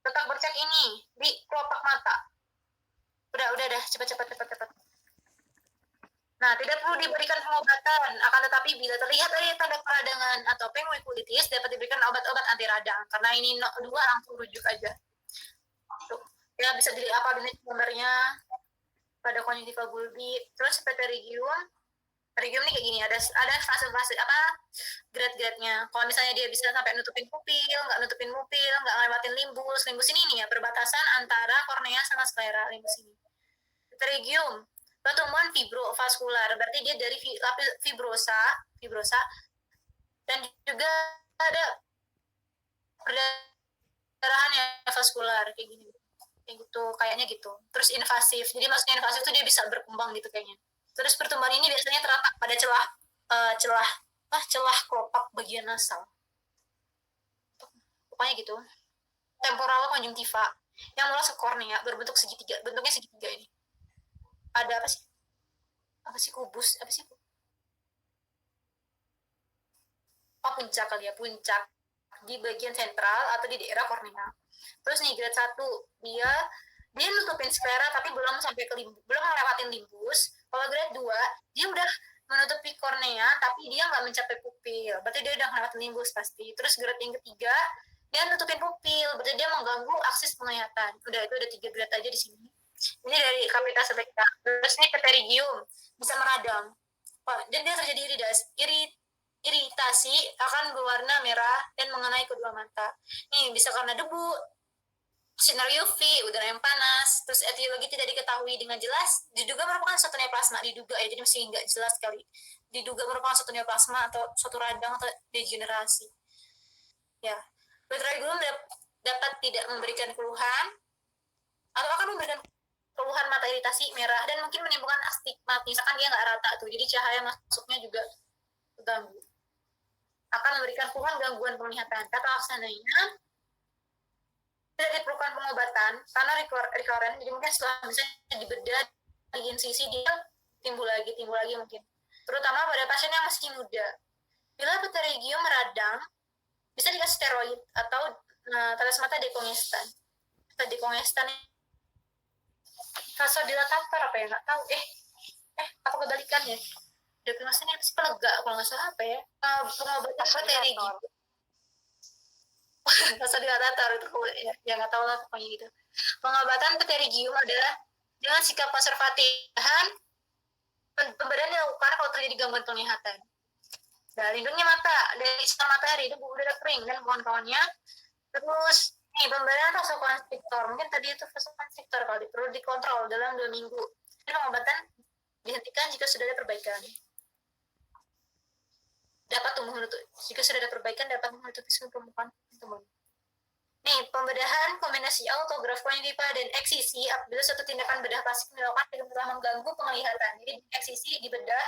Tetap bercek ini di kelopak mata. Udah, cepat. Nah, tidak perlu diberikan pengobatan, akan tetapi bila terlihat ada tanda peradangan atau pinguiculitis, dapat diberikan obat-obat anti radang. Karena ini 2 langsung rujuk aja. Tuh. Ya, bisa dilihat apa ini gambarnya pada conjunctiva bulbi. Terus pterygium. Pterygium ini kayak gini, ada fase-fase apa grade-grade-nya. Kalau misalnya dia bisa sampai nutupin pupil, nggak nutupin pupil, nggak ngelewatin limbus ini nih ya, perbatasan antara kornea sama sklera, limbus ini. Pterygium, pertumbuhan fibrovaskular, berarti dia dari lapis fibrosa, dan juga ada perdarahan yang vaskular kayak gini, kayak gitu, kayaknya gitu. Terus invasif, jadi maksudnya invasif itu dia bisa berkembang gitu kayaknya. Terus pertumbuhan ini biasanya terletak pada celah kelopak bagian nasal. Pokoknya gitu. Temporal conjunctiva yang meluas ke kornea berbentuk segitiga. Bentuknya segitiga ini. Ada apa sih? Apa sih kubus? Apa sih? Puncak kali ya, puncak di bagian sentral atau di daerah kornea. Terus nih grade 1, dia nutupin sklera tapi belum ngelewatin limbus. Kalau grade 2, dia udah menutupi kornea tapi dia nggak mencapai pupil. Berarti dia udah ngelewatin limbus pasti. Terus grade yang ketiga, dia nutupin pupil. Berarti dia mengganggu aksis penglihatan. Udah, itu ada 3 grade aja di sini. Ini dari Capitas Selecta. Terus ini pterygium, bisa meradang. Dan dia terjadi iritasi akan berwarna merah dan mengenai kedua mata. Nih, bisa karena debu, sinar UV, udara yang panas, terus etiologi tidak diketahui dengan jelas, diduga merupakan suatu neoplasma, diduga ya, jadi masih nggak jelas sekali. Diduga merupakan suatu neoplasma atau suatu radang atau degenerasi. Ya, pterygium dapat tidak memberikan keluhan atau akan memberikan keluhan mata iritasi merah dan mungkin menimbulkan astigmatis, misalkan dia nggak rata tuh, jadi cahaya masuknya juga terganggu. Akan memberikan keluhan gangguan penglihatan. Kata laksananya tidak diperlukan pengobatan karena recurrent, jadi mungkin setelah misalnya dibedah di insisi dia timbul lagi mungkin, terutama pada pasien yang masih muda. Bila pterygium meradang, bisa dikasih steroid atau thalassemata decongestan. Decongestan vasodilatator apa ya, nggak tahu. Apa kebalikannya? Decongestan apa sih, pelega kalau nggak salah, apa ya, pengobatan pterygium. Vasodilatator itu ya nggak tahu lah pokoknya gitu. Pengobatan pterygium adalah dengan sikap konservatif, pemberian dilakukan kalau terjadi gangguan penglihatan. Nah, lindungnya mata dari sinar matahari, debu, udara kering dan kawan-kawannya. Terus nih, pemberian vasokonstriktor, mungkin tadi itu vasokonstriktor kalau perlu dikontrol dalam 2 minggu. Dan pengobatan dihentikan jika sudah ada perbaikan. Jika sudah ada perbaikan dapat menutupi semua permukaan tumbuh. Nih, pembedahan kombinasi autograf konjunktiva dan eksisi apabila suatu tindakan bedah plastik dilakukan dengan telah mengganggu penglihatan. Jadi eksisi dibedah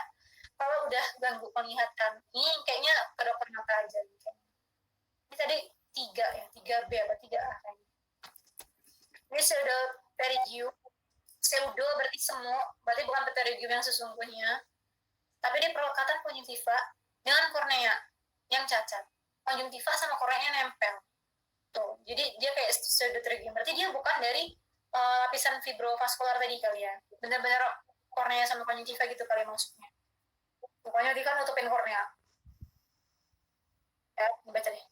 kalau udah ganggu penglihatan. Ini kayaknya ke dokter mata aja. Gitu. Ini tadi 3B apa 3A kayaknya. Ini pterygium. Pseudo berarti semu, berarti bukan pterygium yang sesungguhnya. Tapi dia perlekatan konjunktiva dengan kornea yang cacat. Konjunktiva sama korneanya nempel. Tuh, jadi dia kayak pseudopterygium. Berarti dia bukan dari lapisan fibrovaskular tadi kali ya. Benar-benar kornea sama konjunktiva gitu kali maksudnya. Pokoknya dia kan nutupin kornea. Ya, dibaca deh.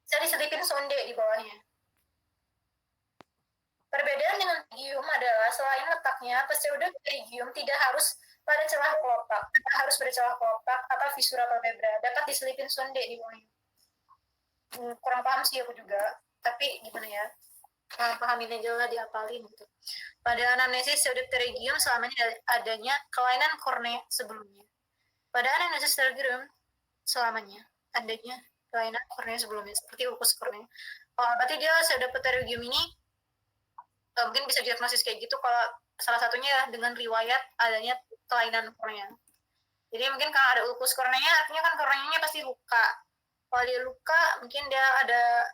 Bisa diselipin sonde di bawahnya. Perbedaan dengan pterygium adalah selain kelotaknya, pseudopterygium tidak harus pada celah kelotak, tidak harus pada celah kelotak atau visura palpebra, dapat diselipin sonde di bawahnya. Kurang paham sih aku juga, tapi gimana ya, pahamin aja lah, diapalin gitu. Pada anamnesis pseudopterygium selamanya adanya kelainan kornea sebelumnya. Pada anamnesis pterygium selamanya adanya kelainan kornea sebelumnya, seperti ulkus kornea. Berarti dia pseudopterygium ini mungkin bisa diagnosis kayak gitu kalau salah satunya dengan riwayat adanya kelainan kornea. Jadi mungkin kalau ada ulkus kornea, artinya kan korneanya pasti luka. Kalau dia luka, mungkin dia ada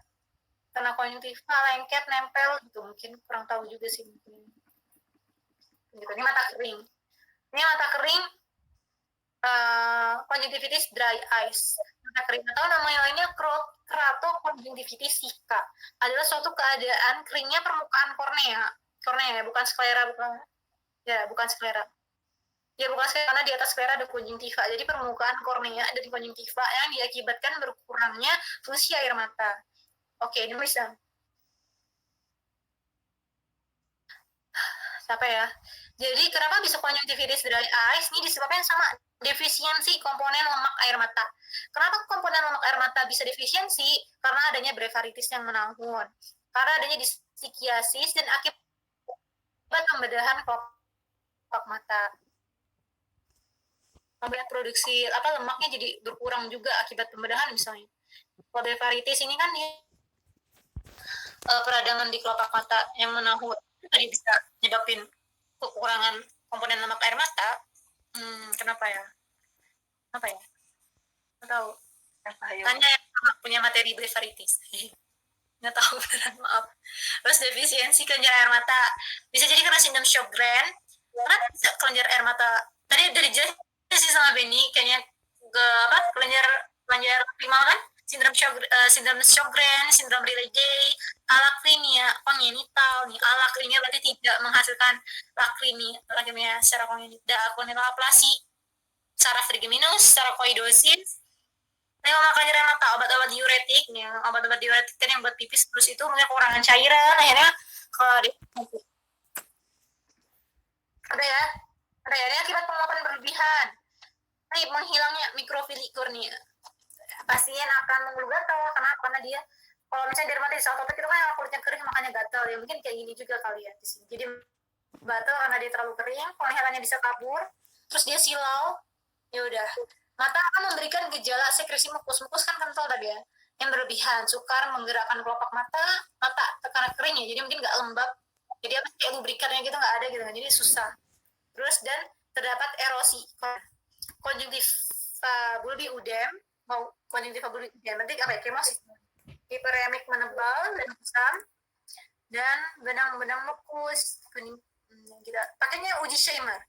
kena konjungtiva, lengket, nempel gitu. Mungkin kurang tahu juga sih. Mungkin. Gitu. Ini mata kering. Ini mata kering, conjunctivitis dry eyes. Mata kering atau namanya lainnya keratokonjungtivitis sika. Adalah suatu keadaan keringnya permukaan kornea. Kornea, bukan sklera, bukan sklera. Ya bukan sklera, karena di atas sklera ada konjungtiva. Jadi permukaan kornea dari konjungtiva yang diakibatkan berkurangnya fungsi air mata. Oke, ini bisa. Siapa ya? Jadi kenapa bisa konjungtivitis dry eyes? Ini disebabkan sama defisiensi komponen lemak air mata. Kenapa komponen lemak air mata bisa defisiensi? Karena adanya blefaritis yang menahun. Karena adanya distikiasis dan akibat pembedahan kelopak mata. Membuat produksi lemaknya jadi berkurang juga akibat pembedahan misalnya. Kalau blefaritis ini kan peradangan di kelopak mata yang menahun, tadi bisa menyebabkan kekurangan komponen lemak air mata. Kenapa ya? Nggak tahu. Tanya yang punya materi blefaritis. Nggak tahu beneran, maaf. Terus defisiensi kelenjar air mata bisa jadi karena sindrom Sjogren. Karena bisa kelenjar air mata tadi dari jelas sih sama Benny kayaknya kelenjar primal kan, sindrom Sjogren, sindrom Riley-Gay, alakrinia kongenital nih. Alakrinia berarti tidak menghasilkan lakrimia secara kongenital, kongenital aplasi, saraf trigeminus, sarkoidosis. Ini makanya air mata, obat-obat diuretik nih, obat-obat diuretik kan yang buat pipis, terus itu punya kekurangan cairan, akhirnya kalau ada ya, ini akibat penguapan berlebihan. Ini menghilangnya mikrofili kornea. Pasien akan mengeluh gatal, kenapa? Karena dia kalau misalnya dermatitis atopic itu kan kulitnya kering makanya gatal ya, mungkin kayak gini juga kali ya di sini. Jadi gatal karena dia terlalu kering, penglihatannya bisa kabur, terus dia silau, ya udah. Mata akan memberikan gejala sekresi mukus kan kental tadi ya, yang berlebihan, sukar menggerakkan kelopak mata karena kering ya, jadi mungkin nggak lembab, jadi apa kayak lubrikannya gitu nggak ada gitu kan, jadi susah. Terus dan terdapat erosi konjungtiva bulbi udem, nanti apa ya, kemosis, hiperemik menebal dan kusam, dan benang-benang mukus. Kita pakainya uji Scheimer,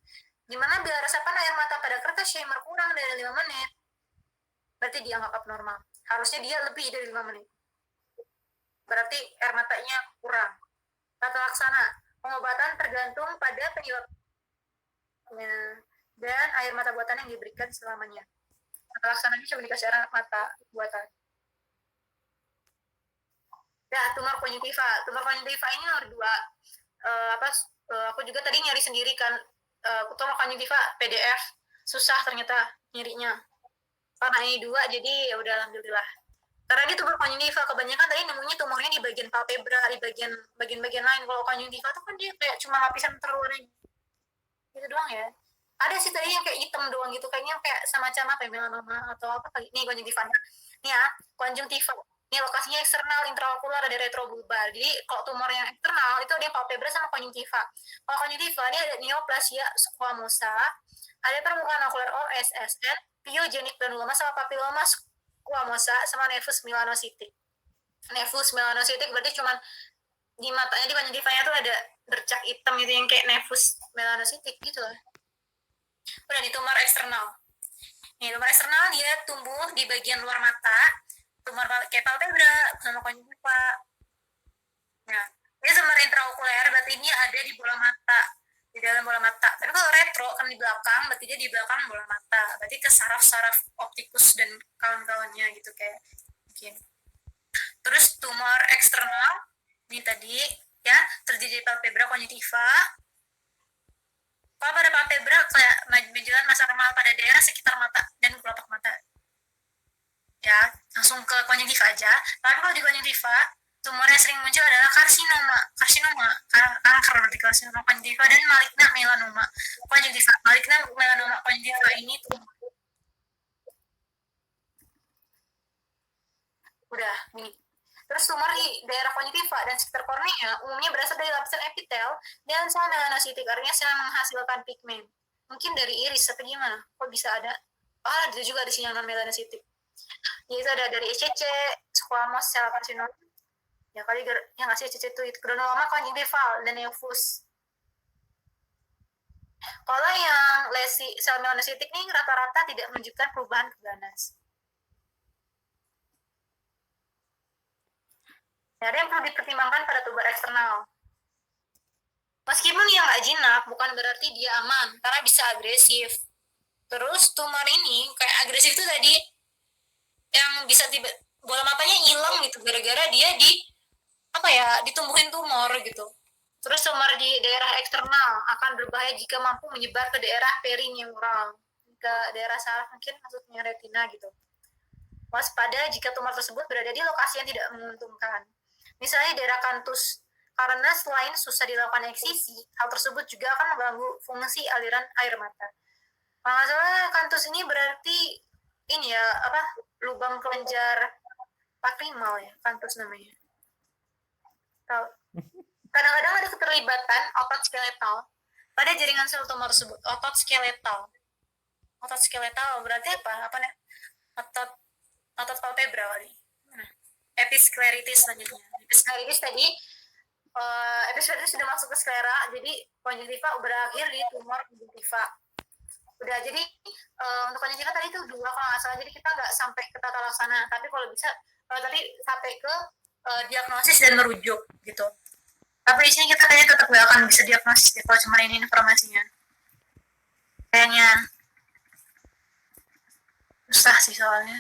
dimana bila resapan air mata pada kertas Scheimer kurang dari 5 menit, berarti dianggap abnormal. Harusnya dia lebih dari 5 menit. Berarti air matanya kurang. Tata laksana, pengobatan tergantung pada penyebabnya dan air mata buatan yang diberikan selamanya. Tata laksananya cuma dikasih air mata buatan. Ya, tumor konjungtiva. Tumor konjungtiva ini nomor 2. Aku juga tadi nyari sendiri kan, tumor konjungtiva PDF susah ternyata nyarinya. Karena ini 2, jadi ya udah alhamdulillah. Karena dia tumor konjungtiva, kebanyakan tadi nemunya tumornya di bagian palpebra, di bagian lain. Kalau konjungtiva tuh kan dia kayak cuma lapisan terluarnya gitu doang ya. Ada sih tadi yang kayak hitam doang gitu, kayaknya kayak semacam apa ya, melanoma atau apa kali. Nih konjungtivanya. Nih ya, konjungtiva. Ini lokasinya eksternal, intraokular, ada retrobulbar. Jadi kalau tumor yang eksternal itu ada yang palpebra sama konjungtiva. Kalau konjungtiva ini ada neoplasia squamosa, ada permukaan okular OSSN, pyogenic granuloma sama papilloma squamosa sama nevus melanositik. Nevus melanositik berarti cuma di matanya, di konjungtivanya tuh ada bercak hitam gitu yang kayak nevus melanositik gitu lah. Udah di tumor eksternal. Nih, tumor eksternal dia tumbuh di bagian luar mata, tumor kayak palpebra sama konjungtiva. Nah, dia tumor intraokuler, berarti ini ada di bola mata, di dalam bola mata. Tapi kalau retro kan di belakang, berarti dia di belakang bola mata. Berarti ke saraf-saraf optikus dan kawan-kawannya gitu kayak mungkin. Terus tumor eksternal ini tadi ya terjadi di palpebra konjungtiva. Kalau pada palpebra kayak menunjukkan masa normal pada daerah sekitar mata dan kelopak mata. Ya, langsung ke konjungtiva aja. Tapi kalau di konjungtiva, tumor yang sering muncul adalah karsinoma, kanker berarti karsinoma konjungtiva dan maligna melanoma konjungtiva. Maligna melanoma konjungtiva ini tumor. Udah, nih. Terus tumor di daerah konjungtiva dan sekitar kornea umumnya berasal dari lapisan epitel dan sel melanositik, artinya sel yang menghasilkan pigmen. Mungkin dari iris atau gimana? Kok bisa ada? Oh, ada juga di sini non melanositik. Yaitu ada dari SCC, squamous cell carcinoma. Ya kali yang ngasih SCC itu granuloma konjungtival dan nefus. Kalau yang lesi sel melanositik ini rata-rata tidak menunjukkan perubahan ke ganas. Ada yang perlu dipertimbangkan pada tumor eksternal. Meskipun dia nggak jinak, bukan berarti dia aman, karena bisa agresif. Terus tumor ini, kayak agresif itu tadi, yang bisa bola matanya hilang gitu, gara-gara dia ditumbuhin tumor gitu. Terus tumor di daerah eksternal akan berbahaya jika mampu menyebar ke daerah perineural, ke daerah saraf mungkin maksudnya retina gitu. Waspada jika tumor tersebut berada di lokasi yang tidak menguntungkan. Misalnya daerah kantus, karena selain susah dilakukan eksisi, hal tersebut juga akan mengganggu fungsi aliran air mata. Masalah kantus ini berarti ini ya, lubang kelenjar lacrimal ya, kantus namanya. Kadang-kadang ada keterlibatan otot skeletal pada jaringan sel tumor tersebut. Otot skeletal berarti apa? Otot palpebra kali. Episcleritis selanjutnya. Episcleritis tadi, episcleritis sudah masuk ke sklera, jadi konjungtiva berakhir di tumor konjungtiva. Udah, jadi untuk konjungtiva tadi itu 2 kalau nggak salah, jadi kita nggak sampai ke tata laksana, tapi kalau bisa tadi sampai ke diagnosis dan merujuk gitu. Tapi di sini kita kayaknya tetap nggak akan bisa diagnosis deh kalau cuma ini informasinya. Kayaknya susah sih soalnya.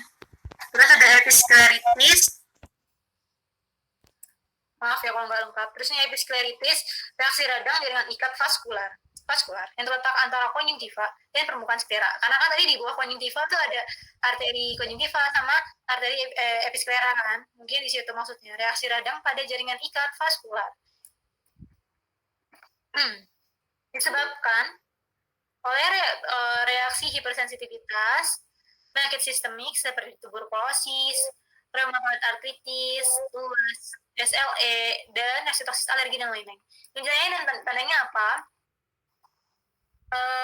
Terus ada episcleritis. Maaf ya kalau nggak lengkap. Terusnya episcleritis, reaksi radang jaringan ikat vaskular yang terletak antara konjungtiva dan permukaan sklera. Karena kan tadi di bawah konjungtiva tuh ada arteri konjungtiva sama arteri episklera kan. Mungkin di situ maksudnya reaksi radang pada jaringan ikat vaskular. Disebabkan oleh reaksi hipersensitivitas, penyakit sistemik seperti tuberkulosis, rheumatoid arthritis, lupus, SLE, dan asitosis alergi dan lain-lain. Gejalanya dan tandanya apa?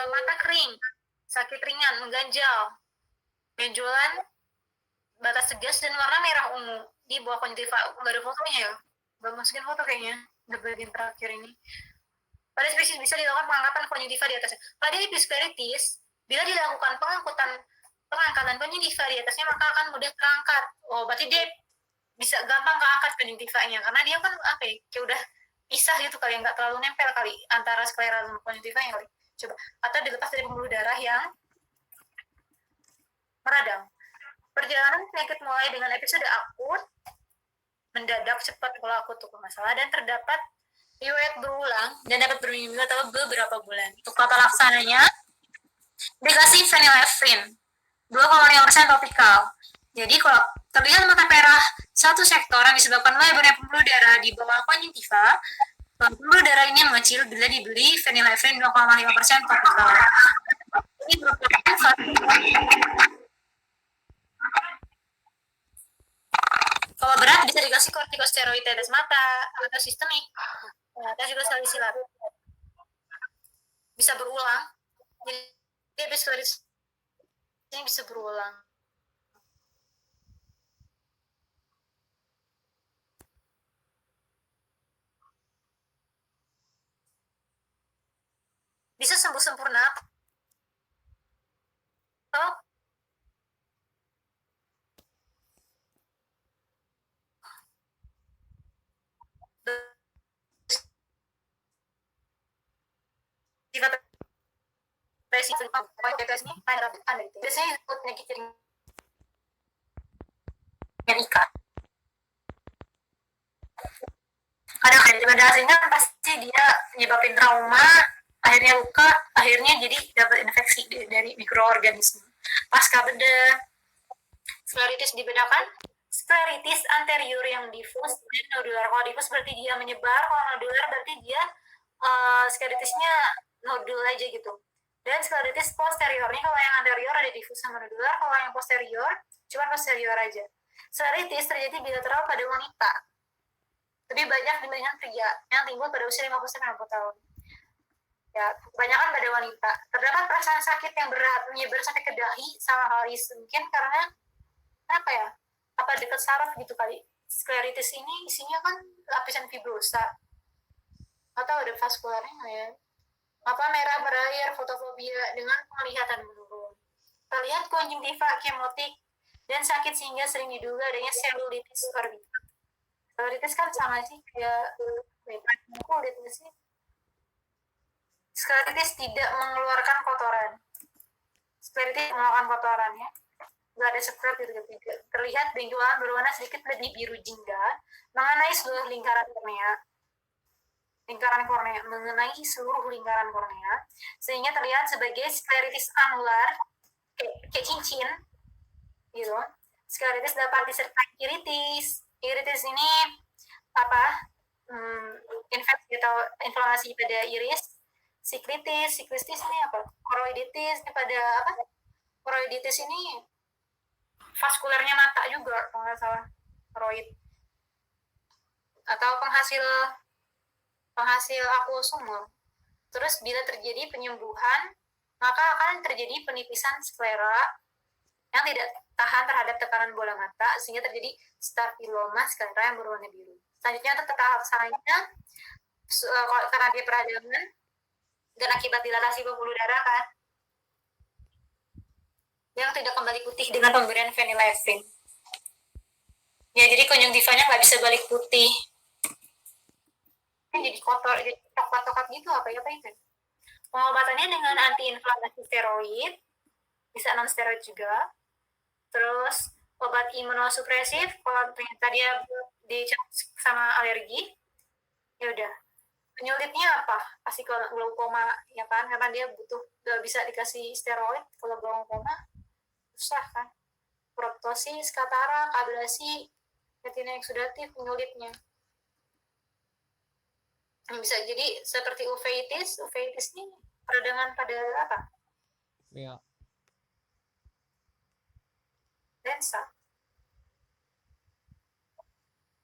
Mata kering, sakit ringan, mengganjal, benjolan, batas tegas, dan warna merah ungu di bawah konjungtiva. Nggak ada fotonya ya? Belum masukin foto kayaknya, udah bagian terakhir ini. Pada spesies bisa dilakukan pengangkatan konjungtiva di atasnya. Pada episcleritis, bila dilakukan pengangkatan konjungtiva di atasnya, maka akan mudah terangkat. Oh, berarti dia bisa gampang keangkat konjungtivanya, karena dia kan kayak udah pisah gitu kali, nggak terlalu nempel kali antara sklera dan konjungtivanya kali. Coba, atau dilepas dari pembuluh darah yang meradang. Perjalanan penyakit mulai dengan episode akut, mendadak, cepat, kalau akut tuh masalah, dan terdapat riwayat berulang dan dapat berminggu atau beberapa bulan. Untuk tata laksananya, dikasih phenylephrine 2,5% topikal. Jadi kalau terlihat mata merah satu sektor yang disebabkan melebarnya pembuluh darah di bawah konjungtiva, pembuluh darah ini mengecil bila dibeli phenylephrine 2,5% topikal. Ini merupakan kalau berat bisa dikasih kortikosteroid tetes mata atau sistemik. Atau juga salisilat. Bisa berulang. Jadi episcleritis ini bisa berulang. Bisa sembuh sempurna atau resisten ini biasanya disebut penyakit jaringan ikat. Ada hasilnya pasti dia menyebabkan trauma akhirnya luka, akhirnya jadi dapat infeksi dari mikroorganisme. Pasca bedah, skleritis dibedakan skleritis anterior yang difus dan nodular. Kalau difus berarti dia menyebar, kalau nodular berarti dia skleritisnya nodul aja gitu. Dan skleritis posteriornya, kalau yang anterior ada difus sama nodular, kalau yang posterior cuma posterior aja. Skleritis terjadi bilateral pada wanita, lebih banyak dibandingkan pria, yang timbul pada usia 50-60 tahun. Ya, kebanyakan pada wanita. Terdapat perasaan sakit yang berat, menyebar sampai ke dahi sama halis, mungkin karena apa ya? Apa dekat saraf gitu kali. Skleritis ini isinya kan lapisan fibrosa. Atau ada vaskularnya nggak ya? Apa merah berair, fotofobia dengan penglihatan menurun. Terlihat konjungtiva, kemotik, dan sakit sehingga sering diduga adanya selulitis orbital. Selulitis kan sama sih kayak kulit sih. Skleritis tidak mengeluarkan kotoran. Skleritis mengeluarkan kotoran ya. Nggak ada sekret gitu. Terlihat benjolan berwarna sedikit lebih biru jingga mengenai seluruh lingkaran kornea, sehingga terlihat sebagai skleritis anular kayak cincin gitu. Skleritis dapat disertai iritis. Iritis ini apa? Infeksi atau inflamasi pada iris. Siklitis ini apa? Choroiditis ini pada apa? Choroiditis ini vaskulernya mata juga kalau nggak salah. Choroid atau penghasil aqua sumur. Terus bila terjadi penyembuhan, maka akan terjadi penipisan sklera yang tidak tahan terhadap tekanan bola mata, sehingga terjadi stafiloma sklera yang berwarna biru. Selanjutnya untuk tahap selanjutnya, karena dia peradangan dan akibat dilatasi pembuluh darah kan, yang tidak kembali putih dengan pemberian phenylephrine. Ya, jadi konjungtivanya nggak bisa balik putih. Jadi kotor, jadi coklat-coklat gitu apa itu. Pengobatannya dengan antiinflamasi steroid, bisa non steroid juga. Terus obat imunosupresif kalau ternyata dia dicek sama alergi, ya udah. Penyulitnya apa? Pasti glaukoma ya kan, karena dia gak bisa dikasih steroid. Kalau glaukoma susah kan. Proptosis, katarak, ablasi, retina eksudatif penyulitnya. Bisa jadi seperti uveitis ini peradangan pada apa? Ya. Lensa.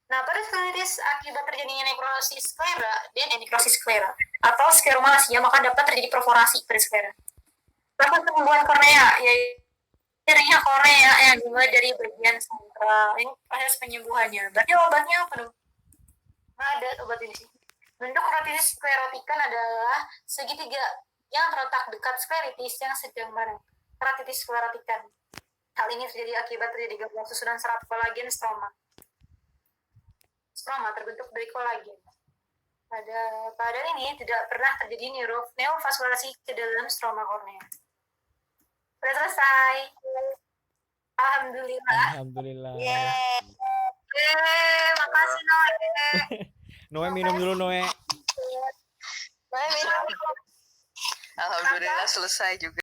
Nah, pada skleritis akibat terjadinya nekrosis sklera atau skleromasia, maka dapat terjadi perforasi pada sklera. Proses penyembuhan kornea, yaitu nyerinya kornea yang dimulai dari bagian sentral. Ini proses penyembuhannya. Berarti obatnya apa dong? Nggak ada obat ini sih. Bentuk keratitis sklerotikan adalah segitiga yang terletak dekat skleritis yang sedang bareng. Keratitis sklerotikan. Hal ini terjadi akibat terjadi gangguan susunan serat kolagen stroma. Stroma terbentuk dari kolagen. Pada ini tidak pernah terjadi neovaskularasi ke dalam stroma kornea. Sudah selesai. Alhamdulillah. Alhamdulillah. Makasih Noe. Noe minum dulu Noe. Alhamdulillah selesai juga.